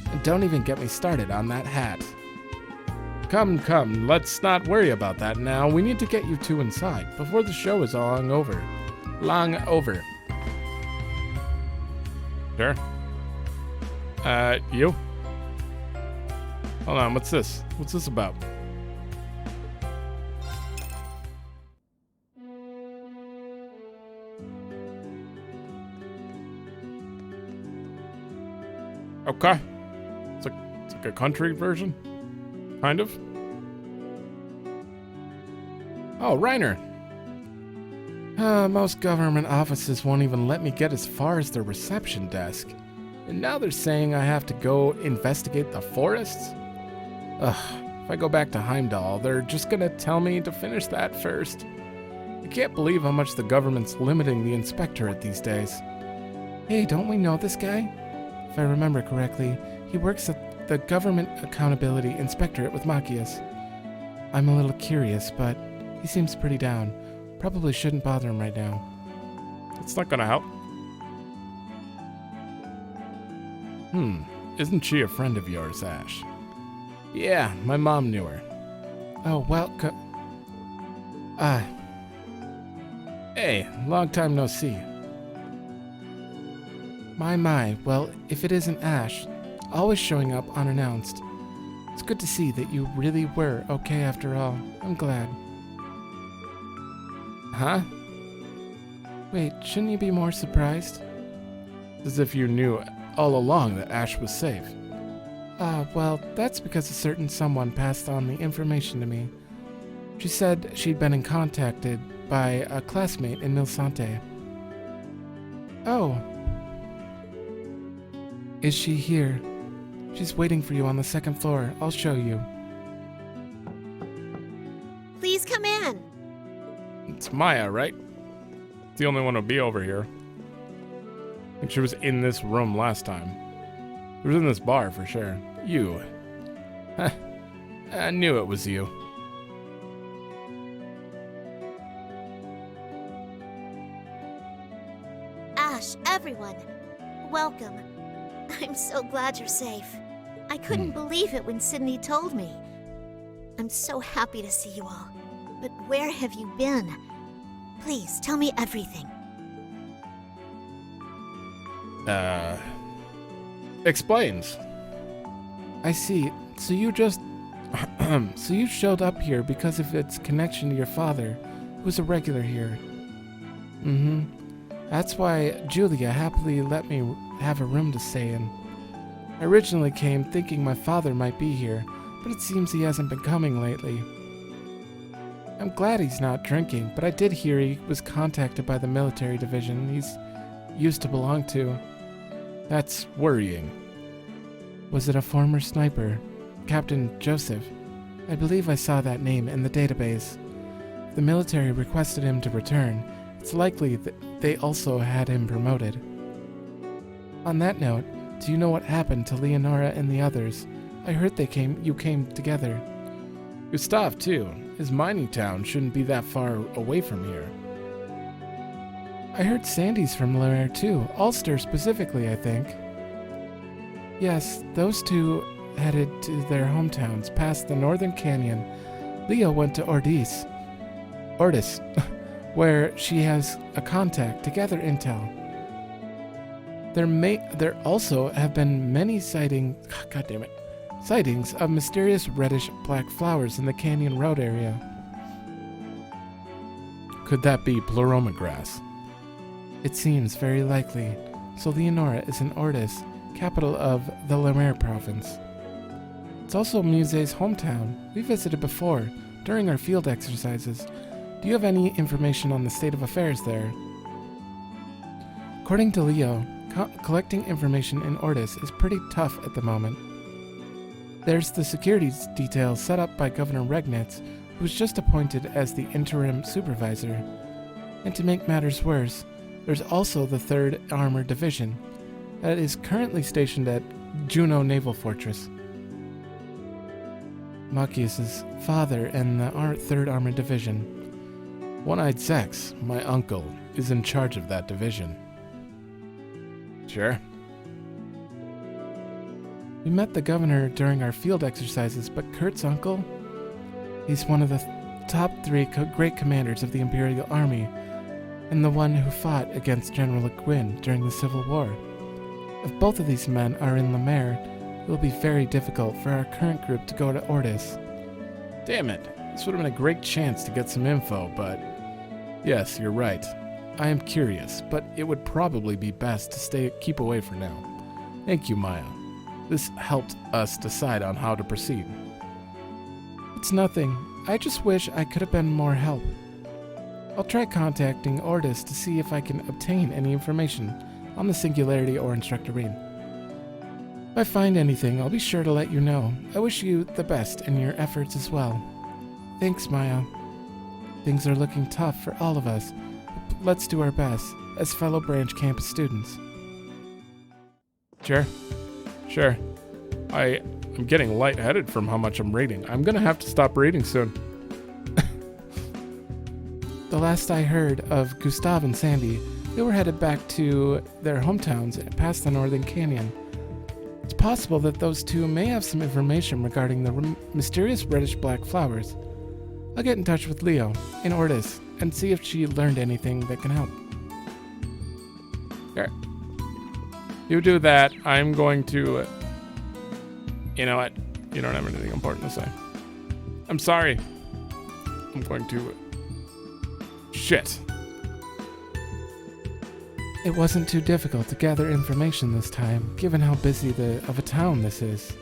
B: And don't even get me started on that hat.
A: Come, let's not worry about that now. We need to get you two inside before the show is long over. Long over. Sure. You? Hold on, what's this? What's this about? Okay. It's like a country version? Kind of? Oh, Reiner.
B: Most government offices won't even let me get as far as the reception desk.
A: And now they're saying I have to go investigate the forests? Ugh, if I go back to Heimdall, they're just gonna tell me to finish that first. I can't believe how much the government's limiting the inspectorate these days.
B: Hey, don't we know this guy? If I remember correctly, he works at the Government Accountability Inspectorate with Machias. I'm a little curious, but he seems pretty down. Probably shouldn't bother him right now.
A: It's not gonna help. Isn't she a friend of yours, Ash? Yeah, my mom knew her.
B: Oh, well,
A: Hey, long time no see.
B: My, well, if it isn't Ash, always showing up unannounced. It's good to see that you really were okay after all. I'm glad.
A: Huh?
B: Wait, shouldn't you be more surprised?
A: As if you knew all along that Ash was safe.
B: Well, that's because a certain someone passed on the information to me. She said she'd been contacted by a classmate in Milsante. Oh. Is she here? She's waiting for you on the second floor. I'll show you.
E: Please come in.
A: It's Maya, right? The only one who'll be over here. I think she was in this room last time. She was in this bar for sure. You. I knew it was you.
E: Ash, everyone, welcome. I'm so glad you're safe. I couldn't believe it when Sydney told me. I'm so happy to see you all. But Where have you been? Please, tell me everything.
A: Explains.
B: I see. So you just... so you showed up here because of its connection to your father, who's a regular here. Mm-hmm. That's why Julia happily let me have a room to stay in. I originally came thinking my father might be here, but it seems he hasn't been coming lately. I'm glad he's not drinking, but I did hear he was contacted by the military division he's used to belong to.
A: That's worrying.
B: Was it a former sniper? Captain Joseph? I believe I saw that name in the database. If the military requested him to return, it's likely that they also had him promoted. On that note, do you know what happened to Leonora and the others? I heard you came together.
A: Gustav, too. His mining town shouldn't be that far away from here.
B: I heard Sandy's from Lemaire too, Ulster specifically, I think. Yes, those two headed to their hometowns past the Northern Canyon. Leo went to Ordis, where she has a contact to gather intel. There also have been many sightings of mysterious reddish-black flowers in the Canyon Road area.
A: Could that be pleroma grass?
B: It seems very likely. So Leonora is in Ordis, capital of the Lemaire province. It's also Muse's hometown. We visited before, during our field exercises. Do you have any information on the state of affairs there? According to Leo, collecting information in Ordis is pretty tough at the moment. There's the security detail set up by Governor Regnitz, who was just appointed as the interim supervisor. And to make matters worse, there's also the 3rd Armored Division that is currently stationed at Juneau Naval Fortress. Machias's father and the 3rd Armored Division.
A: One-Eyed Zex, my uncle, is in charge of that division. Sure.
B: We met the governor during our field exercises, but Kurt's uncle? He's one of the top 3 great commanders of the Imperial Army, and the one who fought against General Le Guin during the Civil War. If both of these men are in Lemaire, it will be very difficult for our current group to go to Ordis.
A: Damn it. This would have been a great chance to get some info, but... Yes, you're right. I am curious, but it would probably be best to keep away for now. Thank you, Maya. This helped us decide on how to proceed.
B: It's nothing. I just wish I could have been more help. I'll try contacting Ordis to see if I can obtain any information on the Singularity or Instructor Reed. If I find anything, I'll be sure to let you know. I wish you the best in your efforts as well. Thanks, Maya. Things are looking tough for all of us, but let's do our best as fellow branch campus students.
A: Sure. I'm getting lightheaded from how much I'm reading. I'm gonna have to stop reading soon.
B: The last I heard of Gustav and Sandy, they were headed back to their hometowns past the Northern Canyon. It's possible that those two may have some information regarding the mysterious reddish-black flowers. I'll get in touch with Leo in Ordis and see if she learned anything that can help.
A: Sure. You do that. I'm going to... You know what? You don't have anything important to say. I'm sorry. I'm going to... Shit.
B: It wasn't too difficult to gather information this time, given how busy of a town this is.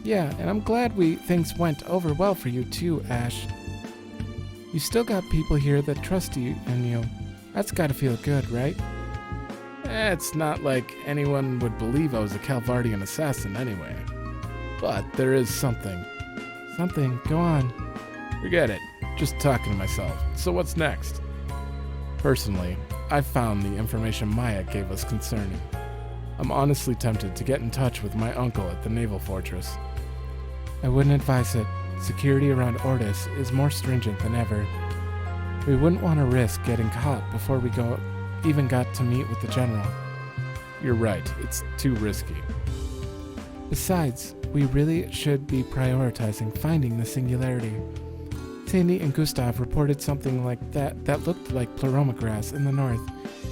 B: Yeah, and I'm glad things went over well for you too, Ash. You still got people here that trust you and you. That's gotta feel good, right?
A: It's not like anyone would believe I was a Calvardian assassin anyway. But there is something.
B: Something? Go on.
A: Forget it. Just talking to myself. So what's next? Personally, I found the information Maya gave us concerning. I'm honestly tempted to get in touch with my uncle at the Naval Fortress.
B: I wouldn't advise it. Security around Ordis is more stringent than ever. We wouldn't want to risk getting caught before we even got to meet with the general.
A: You're right, it's too risky.
B: Besides, we really should be prioritizing finding the Singularity. Sandy and Gustav reported something like that looked like pleroma grass in the north.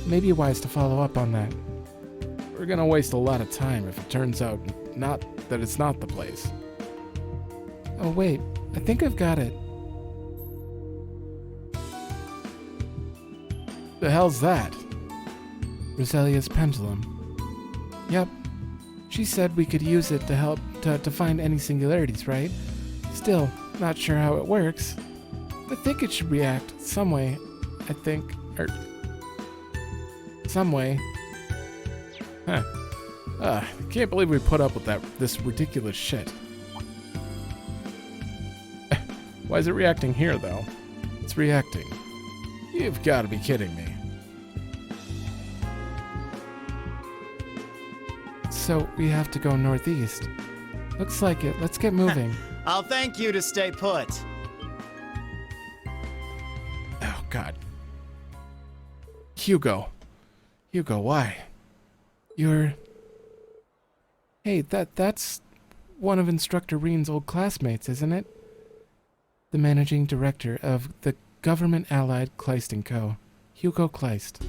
B: Maybe wise to follow up on that.
A: We're gonna waste a lot of time if it turns out that it's not the place.
B: Oh wait, I think I've got it.
A: The hell's that?
B: Roselia's pendulum. Yep. She said we could use it to help to find any singularities, right? Still, not sure how it works. I think it should react some way, some way.
A: Huh. I can't believe we put up with this ridiculous shit. Why is it reacting here, though? It's reacting. You've got to be kidding me.
B: So we have to go northeast. Looks like it. Let's get moving.
F: I'll thank you to stay put.
A: Oh, God. Hugo, why?
B: Hey, that's one of Instructor Reen's old classmates, isn't it? The managing director of the government-allied Kleist & Co., Hugo Kleist.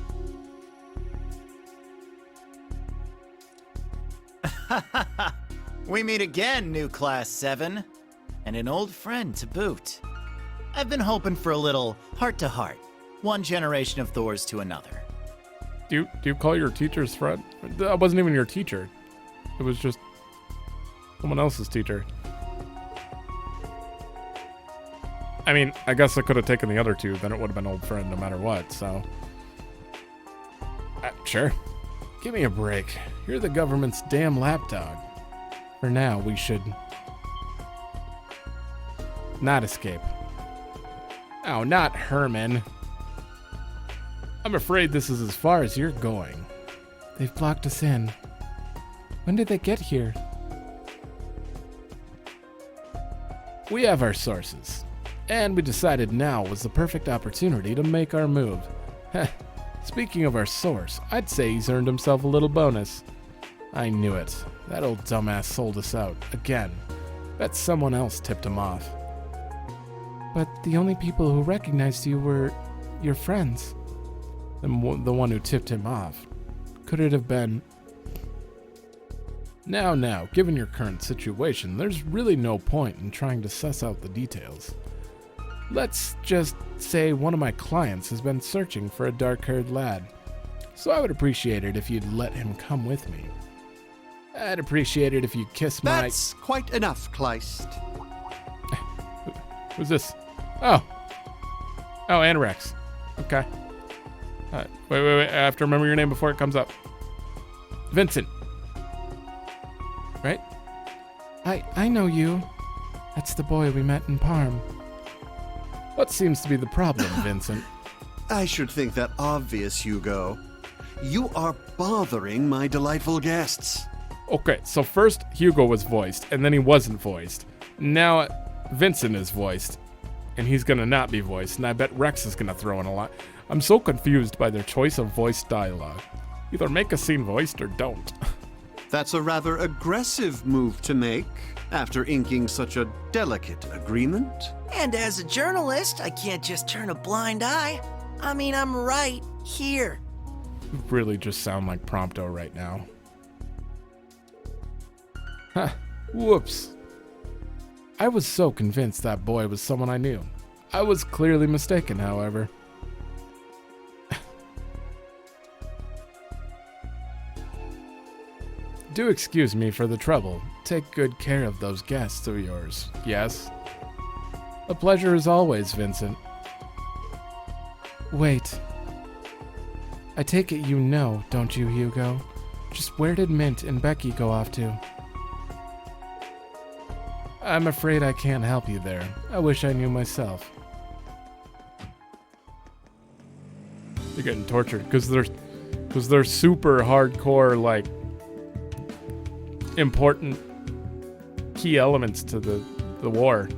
F: We meet again, new Class 7. And an old friend to boot. I've been hoping for a little heart-to-heart. One generation of Thors to another.
A: Do you call your teacher's friend? That wasn't even your teacher. It was just someone else's teacher. I mean, I guess I could have taken the other two, then it would have been old friend no matter what, so. Sure. Give me a break. You're the government's damn lapdog. For now, we should not escape. Oh, not Herman. I'm afraid this is as far as you're going.
B: They've blocked us in. When did they get here?
A: We have our sources, and we decided now was the perfect opportunity to make our move. Speaking of our source, I'd say he's earned himself a little bonus. I knew it. That old dumbass sold us out, again. Bet someone else tipped him off.
B: But the only people who recognized you were your friends.
A: The one who tipped him off. Could it have been... Now, given your current situation, there's really no point in trying to suss out the details. Let's just say one of my clients has been searching for a dark-haired lad. So I would appreciate it if you'd let him come with me. I'd appreciate it if you'd kiss my...
G: That's quite enough, Kleist.
A: Who's this? Oh, Anorex. Okay. Wait. I have to remember your name before it comes up. Vincent. Right?
B: I know you. That's the boy we met in Parm.
A: What seems to be the problem, Vincent?
G: I should think that obvious, Hugo. You are bothering my delightful guests.
A: Okay, so first Hugo was voiced, and then he wasn't voiced. Now Vincent is voiced, and he's gonna not be voiced, and I bet Rex is gonna throw in a lot. I'm so confused by their choice of voice dialogue. Either make a scene voiced or don't.
G: That's a rather aggressive move to make after inking such a delicate agreement.
H: And as a journalist, I can't just turn a blind eye. I mean, I'm right here.
A: You really just sound like Prompto right now. Huh. Whoops. I was so convinced that boy was someone I knew. I was clearly mistaken, however. Do excuse me for the trouble. Take good care of those guests of yours, yes? A pleasure as always, Vincent.
B: Wait. I take it you know, don't you, Hugo? Just where did Mint and Becky go off to?
A: I'm afraid I can't help you there. I wish I knew myself. You're getting tortured because they're super hardcore, like, important key elements to the war.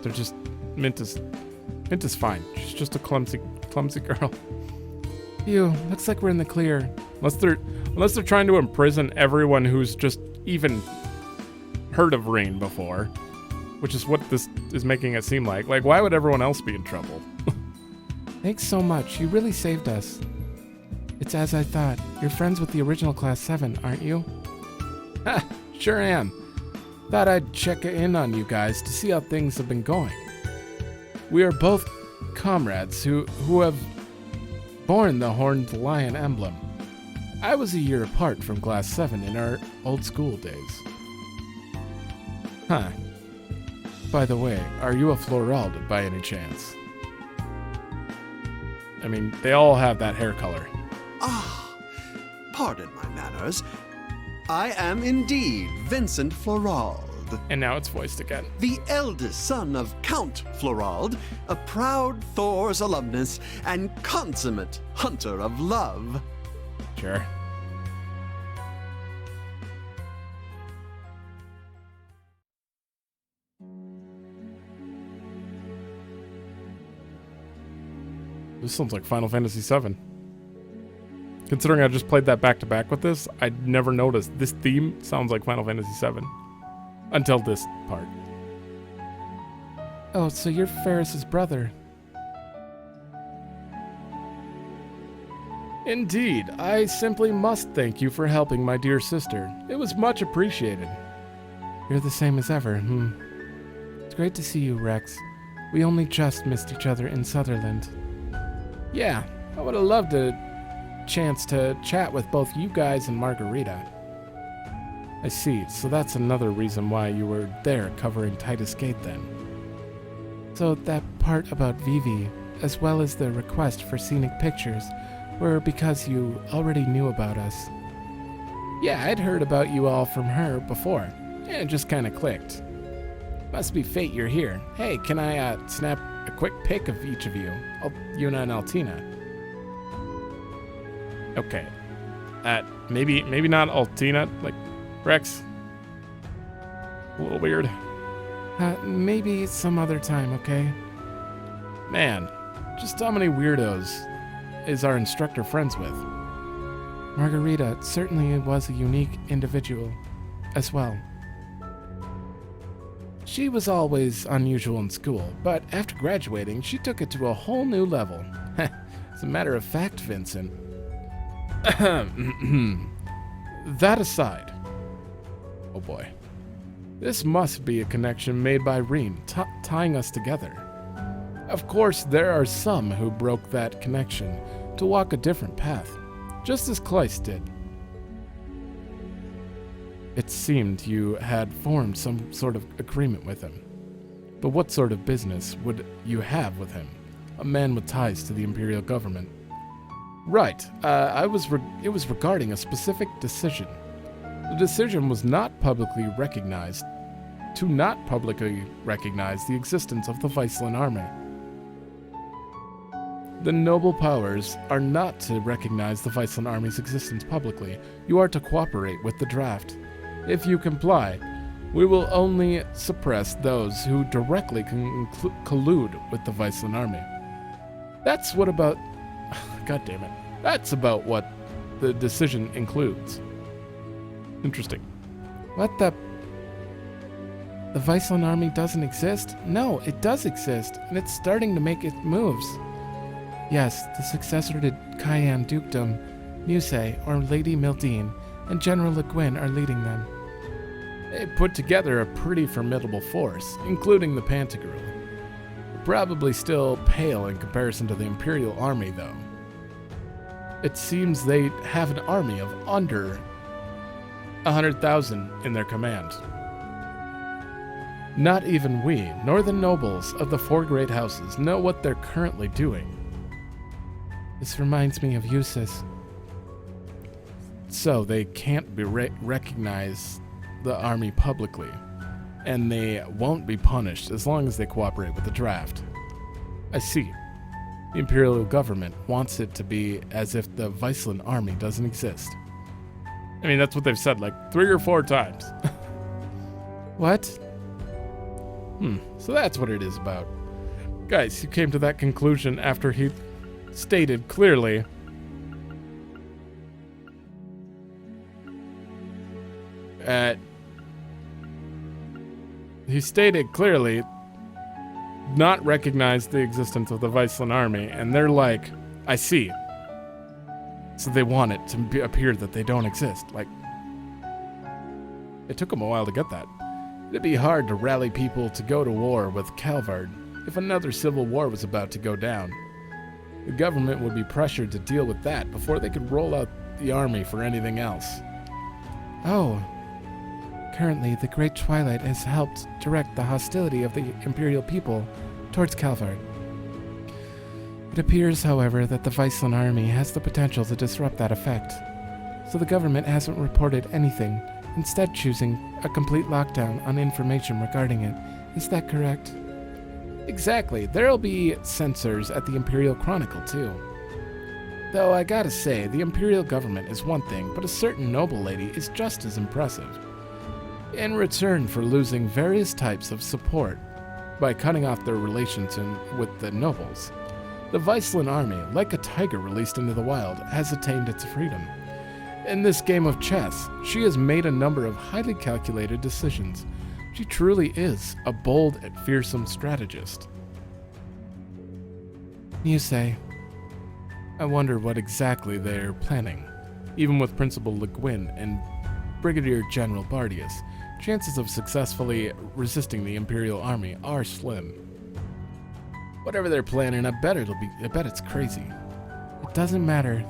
A: They're just Mint is fine. She's just a clumsy girl.
B: Phew, looks like we're in the clear.
A: Unless they're trying to imprison everyone who's just even heard of Reen before. which is what this is making it seem like. Like, why would everyone else be in trouble?
B: Thanks so much. You really saved us. It's as I thought. You're friends with the original Class 7, aren't you?
A: Ha, sure am.
B: Thought I'd check in on you guys to see how things have been going. We are both comrades who have borne the Horned Lion emblem. I was a year apart from Class 7 in our old school days.
A: Huh.
B: By the way, are you a Floralde by any chance?
A: I mean, they all have that hair color.
G: Ah, pardon my manners. I am indeed Vincent Floralde,
A: And now it's voiced again.
G: the eldest son of Count Floralde, a proud Thor's alumnus and consummate hunter of love.
A: Sure. This sounds like Final Fantasy VII. Considering I just played that back-to-back with this, I'd never noticed this theme sounds like Final Fantasy VII. Until this part.
B: Oh, so you're Ferris's brother.
A: Indeed, I simply must thank you for helping my dear sister. It was much appreciated.
B: You're the same as ever, It's great to see you, Rex. We only just missed each other in Sutherland.
A: Yeah, I would have loved a chance to chat with both you guys and Margarita.
B: I see, so that's another reason why you were there covering Titus Gate then. So that part about Vivi, as well as the request for scenic pictures, were because you already knew about us.
A: Yeah, I'd heard about you all from her before. Yeah, it just kind of clicked. Must be fate you're here. Hey, can I snap a quick pic of each of you? Yuna and Altina. Okay. Maybe not Altina, like Rex. A little weird.
B: Maybe some other time, okay?
A: Man, just how many weirdos is our instructor friends with?
B: Margarita certainly was a unique individual as well.
A: She was always unusual in school, but after graduating, she took it to a whole new level. As a matter of fact, Vincent. That aside. Oh boy. This must be a connection made by Reen, tying us together. Of course, there are some who broke that connection to walk a different path, just as Kleist did. It seemed you had formed some sort of agreement with him. But what sort of business would you have with him? A man with ties to the Imperial government. Right, it was regarding a specific decision. The decision was not publicly recognized, to not publicly recognize the existence of the Viceland army. The noble powers are not to recognize the Viceland army's existence publicly. You are to cooperate with the draft. If you comply, we will only suppress those who directly collude with the Viceland army. That's what about... God damn it. That's about what the decision includes. Interesting.
B: What the... The Viceland army doesn't exist? No, it does exist, and it's starting to make its moves. Yes, the successor to Cayenne Dukedom, Musée, or Lady Mildine, and General Le Guin are leading them.
A: They put together a pretty formidable force, including the Pantagruel. Probably still pale in comparison to the Imperial army, though. It seems they have an army of under 100,000 in their command. Not even we, nor the nobles of the four great houses, know what they're currently doing.
B: This reminds me of Eustace.
A: So they can't be recognize the army publicly, and they won't be punished as long as they cooperate with the draft. I see. The Imperial government wants it to be as if the Viceland army doesn't exist. I mean, that's what they've said like 3 or 4 times.
B: What?
A: So that's what it is about. Guys, you came to that conclusion after he stated clearly he stated clearly not recognize the existence of the Viceland army, and they're like, I see. So they want it to appear that they don't exist. Like, it took them a while to get that. It'd be hard to rally people to go to war with Calvard if another civil war was about to go down. The government would be pressured to deal with that before they could roll out the army for anything else.
B: Oh. Currently, the Great Twilight has helped direct the hostility of the Imperial people towards Calvard. It appears, however, that the Viceland army has the potential to disrupt that effect, so the government hasn't reported anything, instead choosing a complete lockdown on information regarding it. Is that correct?
A: Exactly. There'll be censors at the Imperial Chronicle, too. Though I gotta say, the Imperial government is one thing, but a certain noble lady is just as impressive. In return for losing various types of support by cutting off their relations with the nobles, the Viceland army, like a tiger released into the wild, has attained its freedom. In this game of chess, she has made a number of highly calculated decisions. She truly is a bold and fearsome strategist.
B: Muse,
A: I wonder what exactly they're planning. Even with Principal Le Guin and Brigadier General Bardius, chances of successfully resisting the Imperial army are slim. Whatever they're planning, I bet it's crazy.
B: It doesn't matter.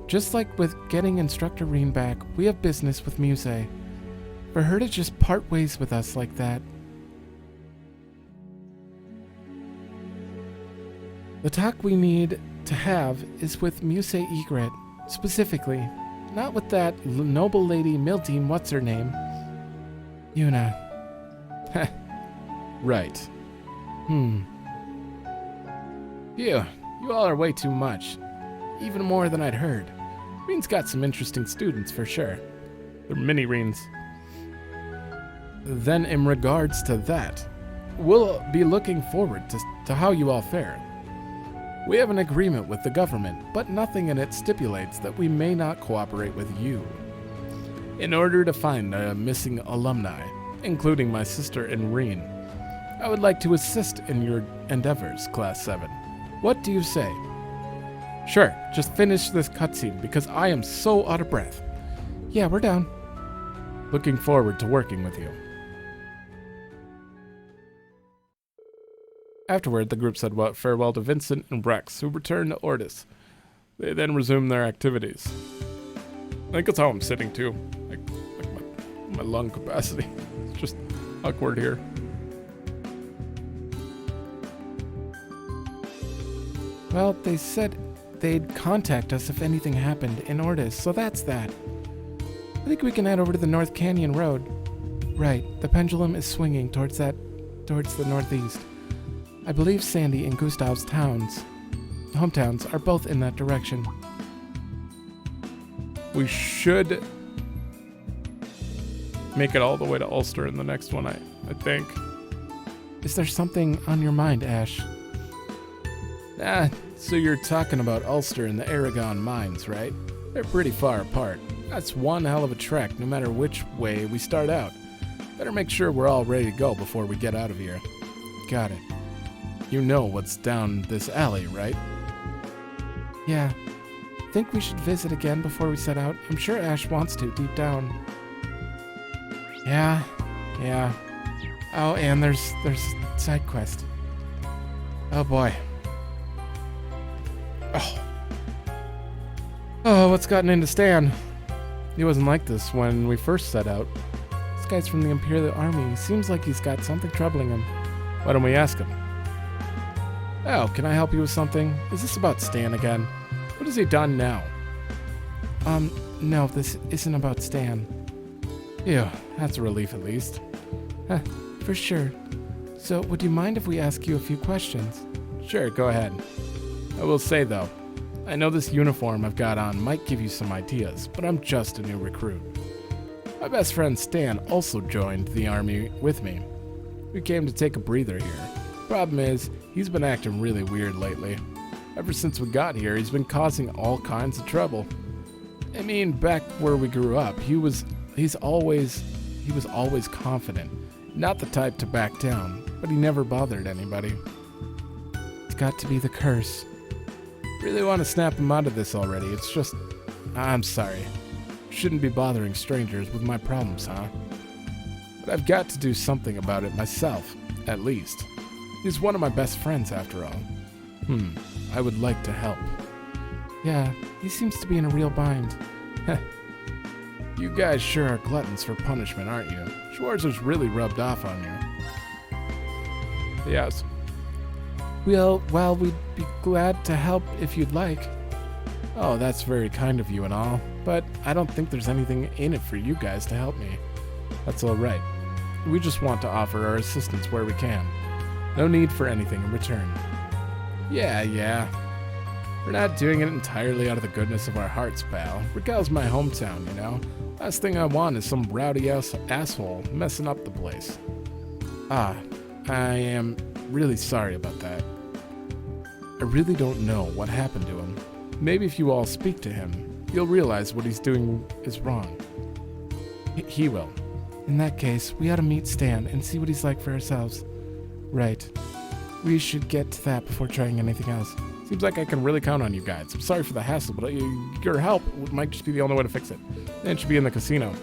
B: Just like with getting Instructor Reen back, we have business with Muse. For her to just part ways with us like that. The talk we need to have is with Muse Egret, specifically. Not with that noble lady Mildine what's-her-name. Yuna.
A: Right. You all are way too much. Even more than I'd heard. Reen's got some interesting students for sure. They're mini Reens. Then in regards to that, we'll be looking forward to how you all fare. We have an agreement with the government, but nothing in it stipulates that we may not cooperate with you. In order to find a missing alumni, including my sister and Reen, I would like to assist in your endeavors, Class 7. What do you say? Sure, just finish this cutscene because I am so out of breath.
B: Yeah, we're down.
A: Looking forward to working with you. Afterward, the group said farewell to Vincent and Rex, who returned to Ortis. They then resumed their activities. I think that's how I'm sitting too. Like my lung capacity. It's just awkward here.
B: Well, they said they'd contact us if anything happened in Ortis, so that's that. I think we can head over to the North Canyon Road. Right, the pendulum is swinging towards the northeast. I believe Sandy and Gustav's hometowns are both in that direction.
A: We should make it all the way to Ulster in the next one, I think.
B: Is there something on your mind, Ash?
A: So you're talking about Ulster and the Aragon mines, right? They're pretty far apart. That's one hell of a trek, no matter which way we start out. Better make sure we're all ready to go before we get out of here.
B: Got it.
A: You know what's down this alley, right?
B: Yeah. Think we should visit again before we set out? I'm sure Ash wants to, deep down. Yeah. Oh, and there's side quest.
A: Oh boy.
B: Oh, what's gotten into Stan? He wasn't like this when we first set out. This guy's from the Imperial Army. Seems like he's got something troubling him.
A: Why don't we ask him? Oh, can I help you with something? Is this about Stan again? What has he done now?
B: No, this isn't about Stan.
A: Ew, that's a relief at least.
B: For sure. So, would you mind if we ask you a few questions?
A: Sure, go ahead. I will say though, I know this uniform I've got on might give you some ideas, but I'm just a new recruit. My best friend Stan also joined the army with me. We came to take a breather here. Problem is, he's been acting really weird lately. Ever since we got here, he's been causing all kinds of trouble. I mean, back where we grew up, he
B: He was always confident, not the type to back down, but he never bothered anybody. It's got to be the curse. Really want to snap him out of this already. It's just, I'm sorry. Shouldn't be bothering strangers with my problems, huh? But I've got to do something about it myself, at least. He's one of my best friends, after all. I would like to help. Yeah, he seems to be in a real bind. You guys sure are gluttons for punishment, aren't you? Schwarzer's really rubbed off on you. Yes. Well, we'd be glad to help if you'd like. Oh, that's very kind of you and all, but I don't think there's anything in it for you guys to help me. That's all right. We just want to offer our assistance where we can. No need for anything in return. Yeah. We're not doing it entirely out of the goodness of our hearts, pal. Raquel's my hometown, you know. Last thing I want is some rowdy asshole messing up the place. I am really sorry about that. I really don't know what happened to him. Maybe if you all speak to him, you'll realize what he's doing is wrong. He will. In that case, we ought to meet Stan and see what he's like for ourselves. Right. We should get to that before trying anything else. Seems like I can really count on you guys. I'm sorry for the hassle, but your help might just be the only way to fix it. Then it should be in the casino.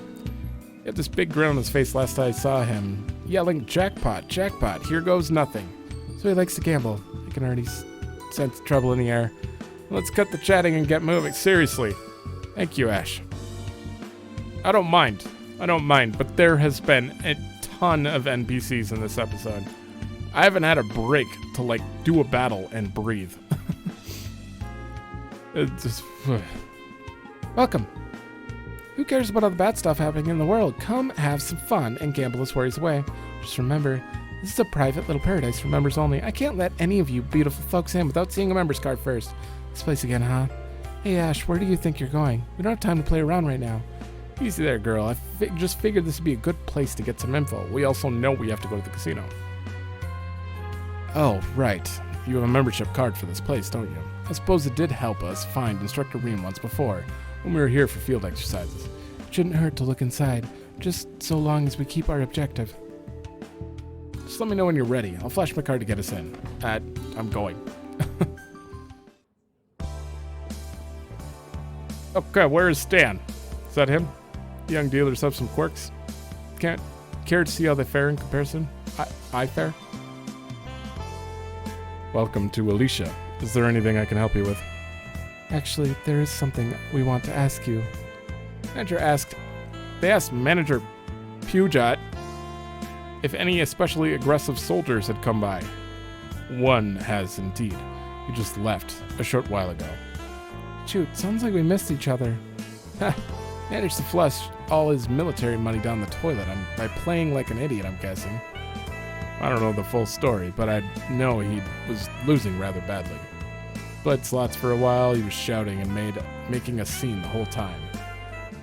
B: He had this big grin on his face last I saw him, yelling, "Jackpot, jackpot, here goes nothing." So he likes to gamble. I can already sense trouble in the air. Let's cut the chatting and get moving. Seriously. Thank you, Ash. I don't mind, but there has been a ton of NPCs in this episode. I haven't had a break to, do a battle and breathe. It's just... Welcome. Who cares about all the bad stuff happening in the world? Come have some fun and gamble his worries away. Just remember, this is a private little paradise for members only. I can't let any of you beautiful folks in without seeing a member's card first. This place again, huh? Hey, Ash, where do you think you're going? We don't have time to play around right now. Easy there, girl. I just figured this would be a good place to get some info. We also know we have to go to the casino. Oh, right. You have a membership card for this place, don't you? I suppose it did help us find Instructor Ream once before, when we were here for field exercises. It shouldn't hurt to look inside, just so long as we keep our objective. Just let me know when you're ready. I'll flash my card to get us in. I'm going. Okay, where is Stan? Is that him? The young dealers have some quirks. Care to see how they fare in comparison? I fare? Welcome to Alicia. Is there anything I can help you with? Actually, there is something we want to ask you. They asked Manager Puget if any especially aggressive soldiers had come by. One has indeed. He just left a short while ago. Shoot, sounds like we missed each other. Managed to flush all his military money down the toilet by playing like an idiot, I'm guessing. I don't know the full story, but I know he was losing rather badly. Played slots for a while, he was shouting and making a scene the whole time.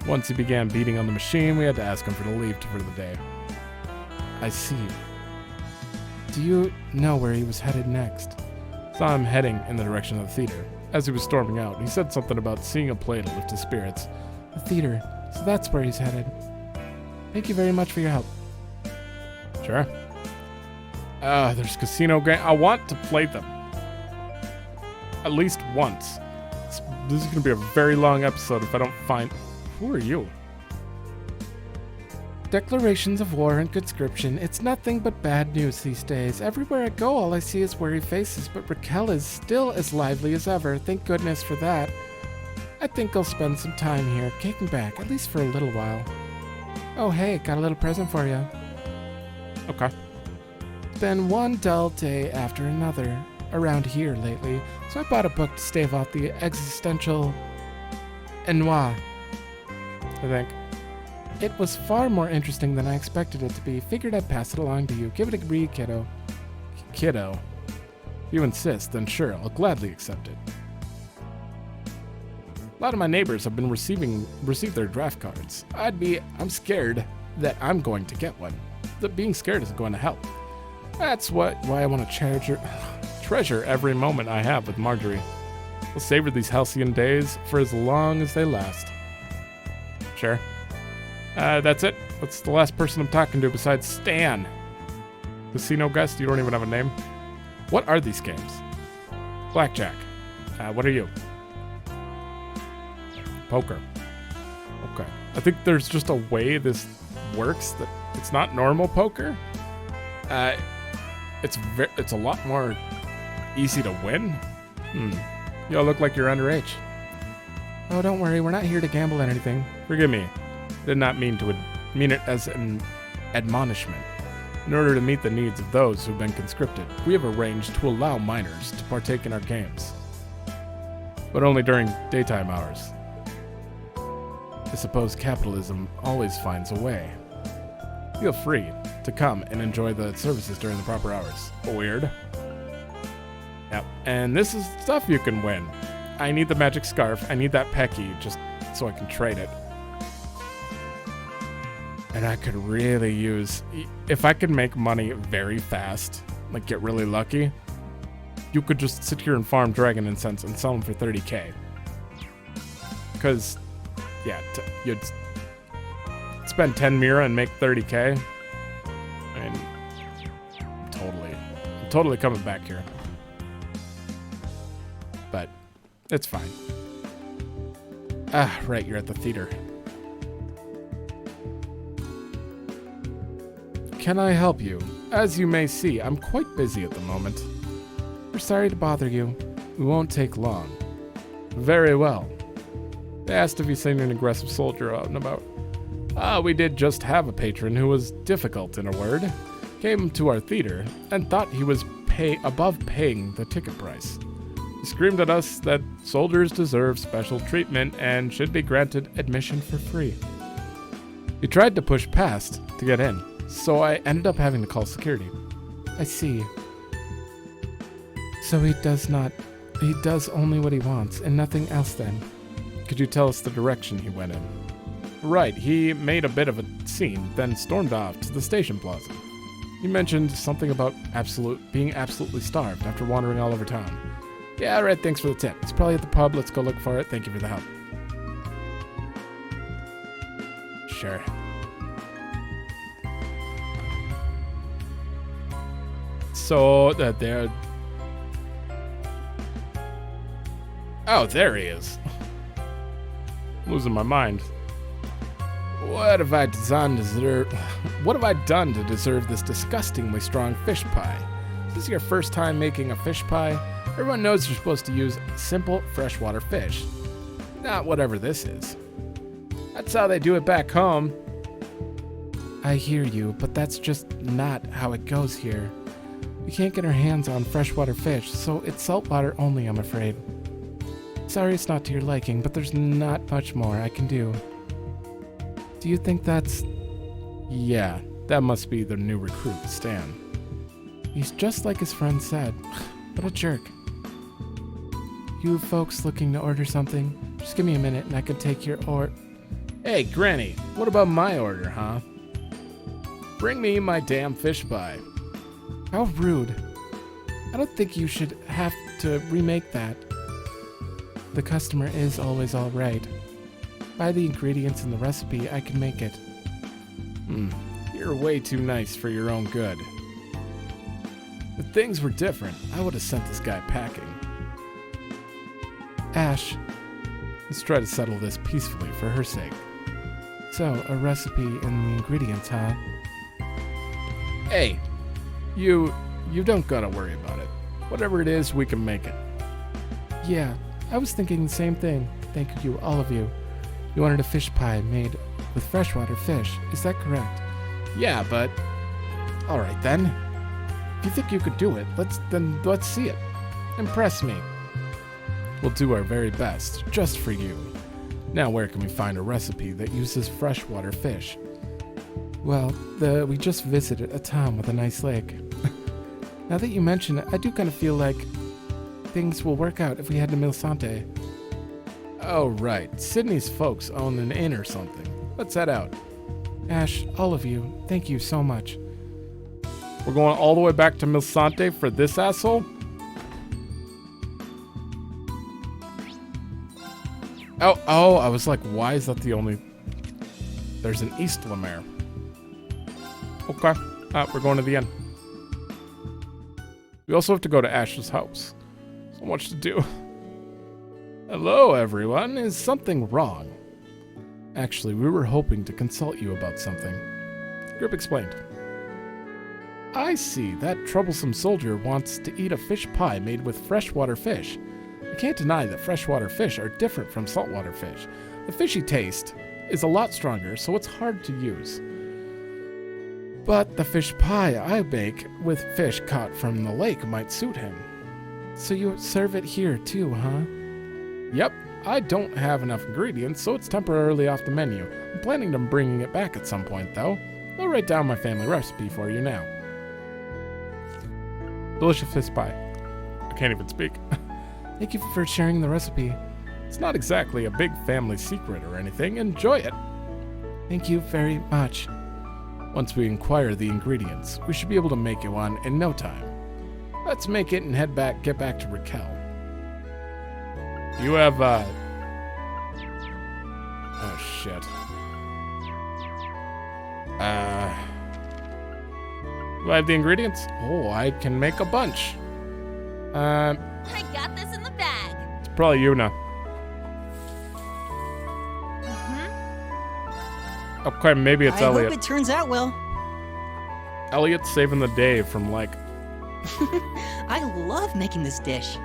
B: Once he began beating on the machine, we had to ask him for the leave for the day. I see. Do you know where he was headed next? Saw him heading in the direction of the theater. As he was storming out, he said something about seeing a play to lift his spirits. The theater, so that's where he's headed. Thank you very much for your help. Sure. There's casino game. I want to play them. At least once. This is going to be a very long episode if I don't find... Who are you? Declarations of war and conscription. It's nothing but bad news these days. Everywhere I go, all I see is worried faces, but Raquel is still as lively as ever. Thank goodness for that. I think I'll spend some time here, kicking back, at least for a little while. Oh hey, got a little present for you. Okay. Been one dull day after another around here lately, so I bought a book to stave off the existential ennui, I think. It was far more interesting than I expected it to be. Figured I'd pass it along to you. Give it a read, kiddo. Kiddo? If you insist, then sure, I'll gladly accept it. A lot of my neighbors have been received their draft cards. I'm scared that I'm going to get one. That being scared isn't going to help. That's why I want to treasure every moment I have with Marjorie. We'll savor these halcyon days for as long as they last. Sure.
A: That's it. What's the last person I'm talking to besides Stan? Casino guest? You don't even have a name? What are these games? Blackjack. What are you? Poker. Okay. I think there's just a way this works that it's not normal poker. It's a lot more easy to win. You look like you're underage.
B: Oh, don't worry. We're not here to gamble at anything.
A: Forgive me. Did not mean it as an admonishment. In order to meet the needs of those who've been conscripted, we have arranged to allow minors to partake in our games. But only during daytime hours. I suppose capitalism always finds a way. Feel free to come and enjoy the services during the proper hours. Weird. Yep, and this is stuff you can win. I need the magic scarf. I need that Pecky just so I can trade it. And I could really use... If I could make money very fast, like get really lucky, you could just sit here and farm dragon incense and sell them for 30k. Because, yeah, you'd spend 10 mira and make 30k. I mean, I'm totally coming back here. But it's fine. Ah, right, you're at the theater. Can I help you? As you may see, I'm quite busy at the moment.
B: We're sorry to bother you.
A: We won't take long. Very well. They asked if you've seen an aggressive soldier out and about. We did just have a patron who was difficult in a word. Came to our theater and thought he was above paying the ticket price. He screamed at us that soldiers deserve special treatment and should be granted admission for free. He tried to push past to get in, so I ended up having to call security.
B: I see. So he does only what he wants and nothing else then.
A: Could you tell us the direction he went in? Right, he made a bit of a scene, then stormed off to the station plaza. He mentioned something about being absolutely starved after wandering all over town. Yeah, right, thanks for the tip. It's probably at the pub, let's go look for it. Thank you for the help. Sure. So, there... Oh, there he is. Losing my mind. What have I done to deserve this disgustingly strong fish pie? Is this your first time making a fish pie? Everyone knows you're supposed to use simple freshwater fish. Not whatever this is. That's how they do it back home.
B: I hear you, but that's just not how it goes here. We can't get our hands on freshwater fish, so it's saltwater only, I'm afraid. Sorry it's not to your liking, but there's not much more I can do. Do you think that's...
A: Yeah, that must be the new recruit, Stan.
B: He's just like his friend said. What a jerk. You folks looking to order something? Just give me a minute and I can take your order.
A: Hey, Granny, what about my order, huh? Bring me my damn fish pie.
B: How rude. I don't think you should have to remake that. The customer is always all right. Buy the ingredients in the recipe, I can make it.
A: You're way too nice for your own good. If things were different, I would have sent this guy packing.
B: Ash,
A: let's try to settle this peacefully for her sake.
B: So, a recipe and the ingredients, huh?
A: Hey, you don't gotta worry about it. Whatever it is, we can make it.
B: Yeah, I was thinking the same thing. Thank you, all of you. You wanted a fish pie made with freshwater fish, is that correct?
A: Yeah, but... Alright then. If you think you could do it, let's see it. Impress me. We'll do our very best, just for you. Now where can we find a recipe that uses freshwater fish?
B: Well, we just visited a town with a nice lake. Now that you mention it, I do kind of feel like things will work out if we head to Milsante.
A: Oh, right. Sydney's folks own an inn or something. Let's head out.
B: Ash, all of you, thank you so much.
A: We're going all the way back to Milsante for this asshole? Oh, I was like, why is that the only... There's an East Lemare. Okay. We're going to the end. We also have to go to Ash's house. So much to do. Hello, everyone. Is something wrong? Actually, we were hoping to consult you about something. Group explained. I see. That troublesome soldier wants to eat a fish pie made with freshwater fish. I can't deny that freshwater fish are different from saltwater fish. The fishy taste is a lot stronger, so it's hard to use. But the fish pie I bake with fish caught from the lake might suit him. So you serve it here too, huh? Yep. I don't have enough ingredients, so it's temporarily off the menu. I'm planning on bringing it back at some point, though. I'll write down my family recipe for you now. Delicious fish pie. I can't even speak.
B: Thank you for sharing the recipe.
A: It's not exactly a big family secret or anything. Enjoy it.
B: Thank you very much.
A: Once we inquire the ingredients, we should be able to make you one in no time. Let's make it and get back to Raquel. You have, oh, shit. Do I have the ingredients? Oh, I can make a bunch.
E: I got this in the bag.
A: It's probably you now. Okay, maybe it's Elliot.
H: I hope it turns out well.
A: Elliot's saving the day from, like...
H: I love making this dish.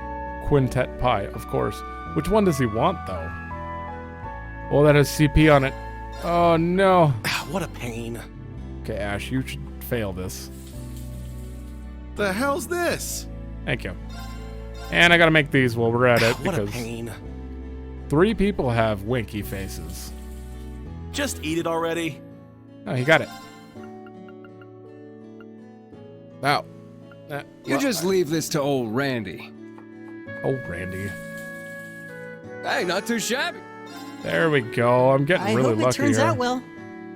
A: Quintet pie, of course. Which one does he want, though? Oh, that has CP on it. Oh, no.
I: What a pain.
A: Okay, Ash, you should fail this.
I: The hell's this?
A: Thank you. And I gotta make these while we're at it,
I: What a
A: because
I: pain.
A: 3 people have winky faces.
I: Just eat it already.
A: Oh, you got it. Wow.
J: You just leave this to old Randy.
A: Oh, Randy.
J: Hey, not too shabby.
A: There we go. I'm getting really
H: hope it
A: lucky
H: turns
A: here.
H: out well.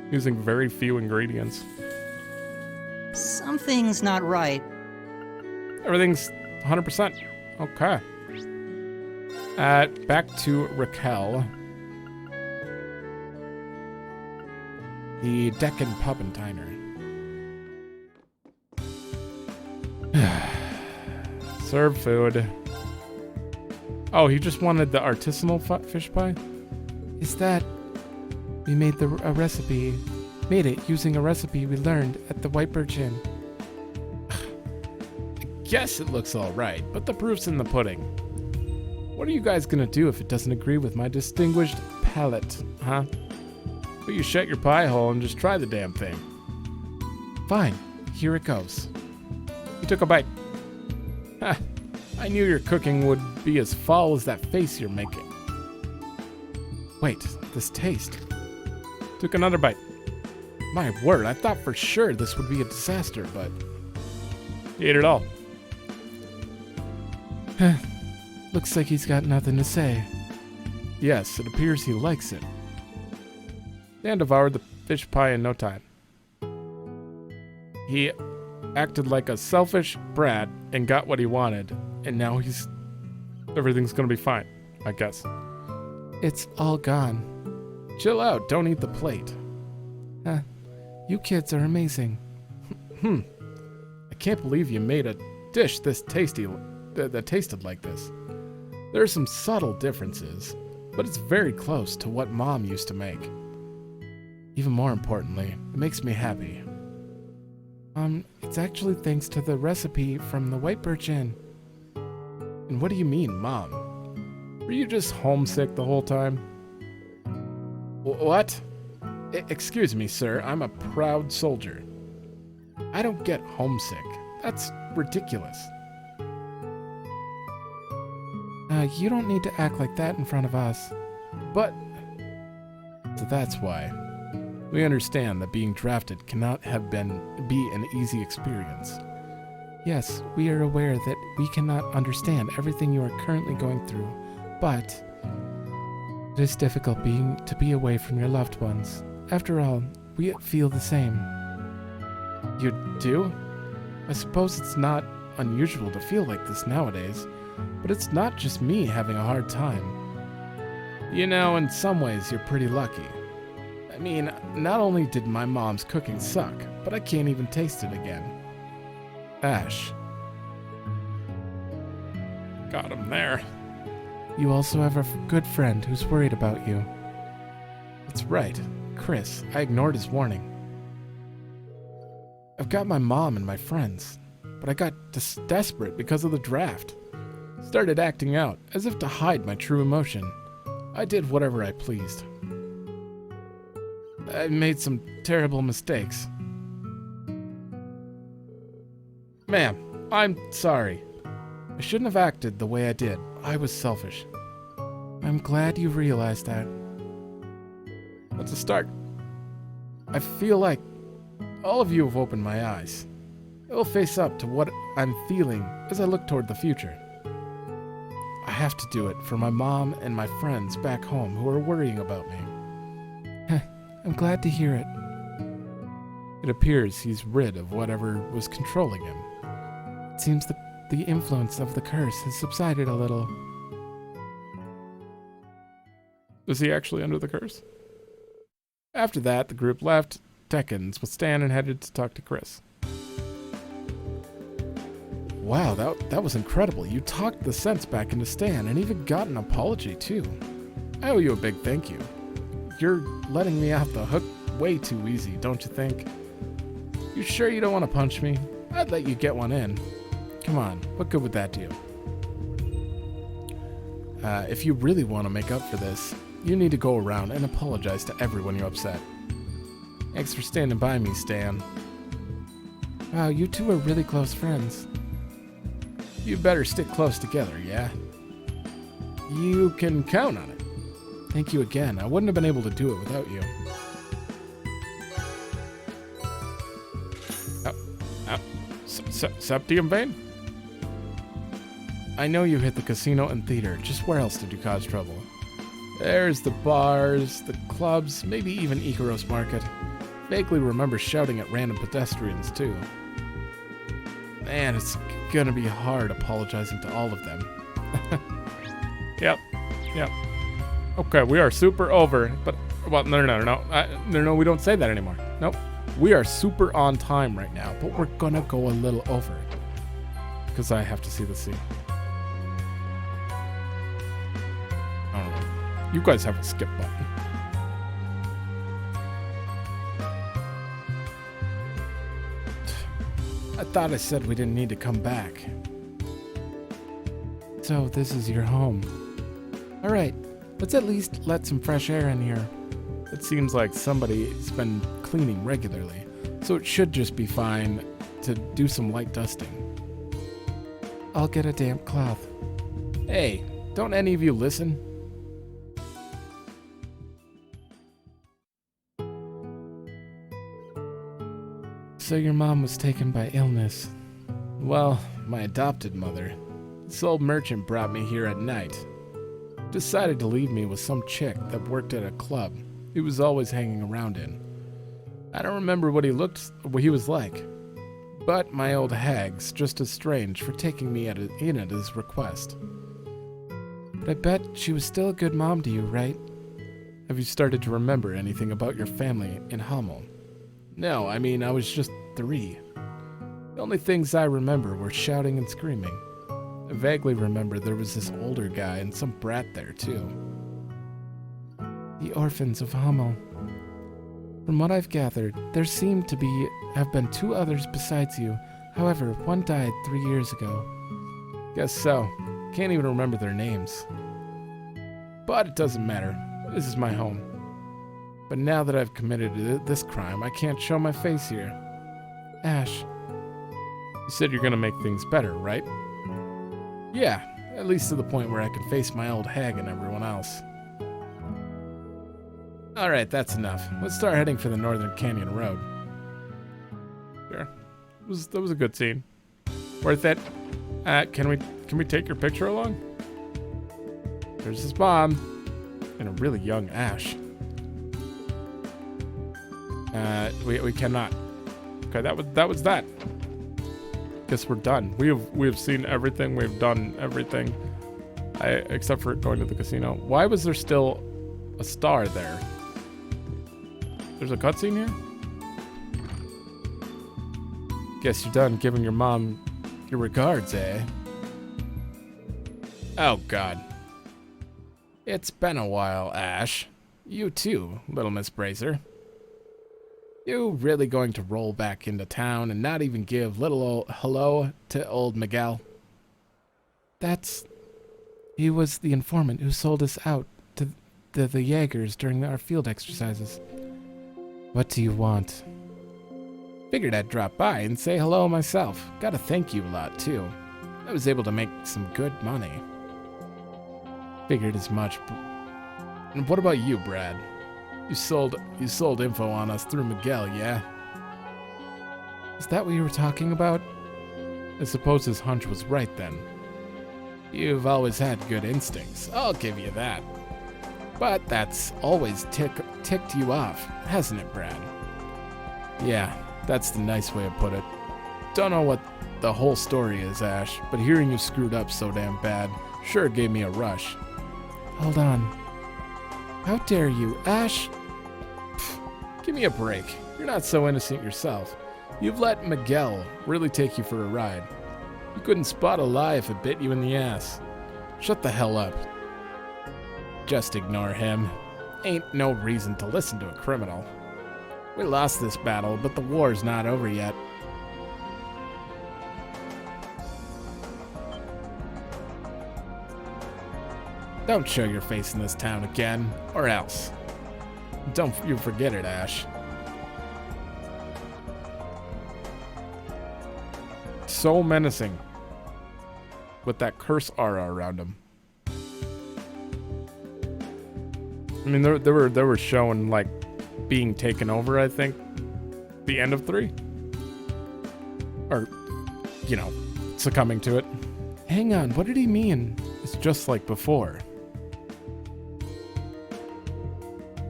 A: Using very few ingredients.
H: Something's not right.
A: Everything's 100%. Okay. Back to Raquel. The Deccan Pub and Diner. Serve food. Oh, he just wanted the artisanal fish pie?
B: Is that... We made a recipe. Made it using a recipe we learned at the White Birch Inn.
A: I guess it looks alright, but the proof's in the pudding. What are you guys gonna do if it doesn't agree with my distinguished palate, huh? But you shut your pie hole and just try the damn thing.
B: Fine. Here it goes.
A: You took a bite. Ha! I knew your cooking would be as foul as that face you're making.
B: Wait, this taste.
A: Took another bite. My word, I thought for sure this would be a disaster, but... You ate it all.
B: Looks like he's got nothing to say.
A: Yes, it appears he likes it. Dan devoured the fish pie in no time. He acted like a selfish brat and got what he wanted, and now everything's gonna be fine, I guess.
B: It's all gone.
A: Chill out, don't eat the plate.
B: You kids are amazing.
A: I can't believe you made a dish this tasty that tasted like this. There are some subtle differences, but it's very close to what Mom used to make. Even more importantly, it makes me happy.
B: It's actually thanks to the recipe from the White Birch Inn.
A: And what do you mean, Mom? Were you just homesick the whole time? What? Excuse me, sir. I'm a proud soldier. I don't get homesick. That's ridiculous.
B: You don't need to act like that in front of us.
A: But... So that's why. We understand that being drafted cannot be an easy experience.
B: Yes, we are aware that we cannot understand everything you are currently going through, but it is difficult to be away from your loved ones. After all, we feel the same.
A: You do? I suppose it's not unusual to feel like this nowadays, but it's not just me having a hard time. You know, in some ways, you're pretty lucky.
B: I mean, not only did my mom's cooking suck, but I can't even taste it again. Ash,
A: Got him there.
B: you also have a good friend who's worried about you. That's right, Chris. I ignored his warning. I've got my mom and my friends, but I got desperate because of the draft. Started acting out, as if to hide my true emotion. I did whatever I pleased. I made some terrible mistakes. Ma'am, I'm sorry. I shouldn't have acted the way I did. I was selfish. I'm glad you realized that.
A: That's a start.
B: I feel like all of you have opened my eyes. I will face up to what I'm feeling as I look toward the future. I have to do it for my mom and my friends back home who are worrying about me. I'm glad to hear it. It appears he's rid of whatever was controlling him. It seems that the influence of the curse has subsided a little.
A: Is he actually under the curse? After that, the group left Tekken's with Stan and headed to talk to Chris.
B: Wow, that was incredible. You talked the sense back into Stan and even got an apology, too.
A: I owe you a big thank you. You're letting me off the hook way too easy, don't you think? You sure you don't want to punch me? I'd let you get one in.
B: Come on, what good would that do? If you really want to make up for this, you need to go around and apologize to everyone you upset.
A: Thanks for standing by me, Stan.
B: Wow, you two are really close friends.
A: You better stick close together, yeah? You can count on it.
B: Thank you again. I wouldn't have been able to do it without you.
A: Septium vein?
B: I know you hit the casino and theater. Just where else did you cause trouble?
A: There's the bars, the clubs, maybe even Ikaros Market. Vaguely remember shouting at random pedestrians, too.
B: Man, it's gonna be hard apologizing to all of them.
A: Yep. Okay, we are super over, but, well, no, we don't say that anymore. Nope. We are super on time right now, but we're gonna go a little over. Because I have to see the scene. I don't know. You guys have a skip button.
B: I thought I said we didn't need to come back. So this is your home. Alright, let's at least let some fresh air in here.
A: It seems like somebody's been cleaning regularly, so it should just be fine to do some light dusting.
B: I'll get a damp cloth.
A: Hey, don't any of you listen?
B: So your mom was taken by illness.
A: Well, my adopted mother. This old merchant brought me here at night. Decided to leave me with some chick that worked at a club he was always hanging around in. I don't remember what he was like, but my old hag's just as strange for taking me in at his request.
B: But I bet she was still a good mom to you, right?
A: Have you started to remember anything about your family in Hummel? No, I mean, I was just 3. The only things I remember were shouting and screaming. I vaguely remember there was this older guy and some brat there, too.
B: The orphans of Hummel. From what I've gathered, there seem to have been 2 others besides you. However, one died 3 years ago.
A: Guess so. Can't even remember their names. But it doesn't matter. This is my home. But now that I've committed this crime, I can't show my face here.
B: Ash.
A: You said you're gonna make things better, right? Yeah, at least to the point where I can face my old hag and everyone else. Alright, that's enough. Let's start heading for the Northern Canyon Road. Sure. That was a good scene. Worth it. Can we take your picture along? There's his mom. And a really young Ash. We cannot. Okay, that was that. Guess we're done. We have seen everything. We've done everything. Except for going to the casino. Why was there still a star there? There's a cutscene here? Guess you're done giving your mom your regards, eh? Oh, God. It's been a while, Ash. You too, little Miss Bracer. You really going to roll back into town and not even give little old hello to old Miguel?
B: He was the informant who sold us out to the Jaegers during our field exercises. What do you want?
A: Figured I'd drop by and say hello myself. Gotta thank you a lot, too. I was able to make some good money. Figured as much. And what about you, Brad? You sold info on us through Miguel, yeah?
B: Is that what you were talking about?
A: I suppose his hunch was right then. You've always had good instincts, I'll give you that. But that's always ticked you off, hasn't it, Brad? Yeah, that's the nice way to put it. Don't know what the whole story is, Ash, but hearing you screwed up so damn bad sure gave me a rush.
B: Hold on. How dare you, Ash?
A: Pfft, give me a break. You're not so innocent yourself. You've let Miguel really take you for a ride. You couldn't spot a lie if it bit you in the ass. Shut the hell up. Just ignore him. Ain't no reason to listen to a criminal. We lost this battle, but the war's not over yet. Don't show your face in this town again, or else. Don't you forget it, Ash. So menacing. With that curse aura around him. I mean, they were showing, like, being taken over, I think. The end of 3. Or, you know, succumbing to it.
B: Hang on, what did he mean?
A: It's just like before.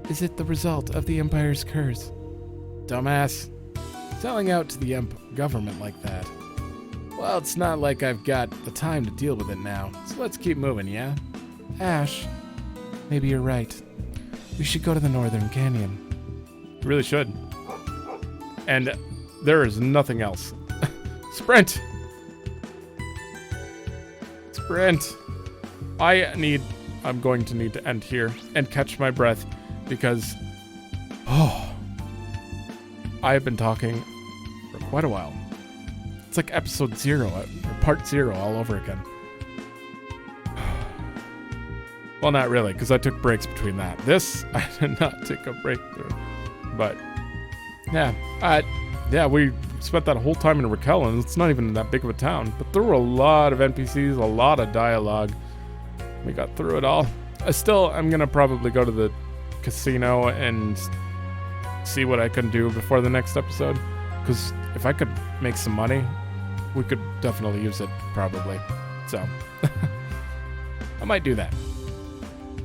B: Is it the result of the Empire's curse?
A: Dumbass. Selling out to the government like that. Well, it's not like I've got the time to deal with it now, so let's keep moving, yeah?
B: Ash, maybe you're right. We should go to the Northern Canyon.
A: You really should. And there is nothing else. Sprint! Sprint! I'm going to need to end here and catch my breath because, I have been talking for quite a while. It's like episode 0, or part 0 all over again. Well, not really, because I took breaks between that. This, I did not take a break through. But, yeah, we spent that whole time in Raquel, and it's not even that big of a town. But there were a lot of NPCs, a lot of dialogue. We got through it all. I'm going to probably go to the casino and see what I can do before the next episode. Because if I could make some money, we could definitely use it, probably. So, I might do that.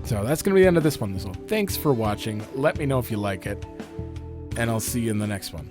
A: So that's going to be the end of this one. So thanks for watching. Let me know if you like it. And I'll see you in the next one.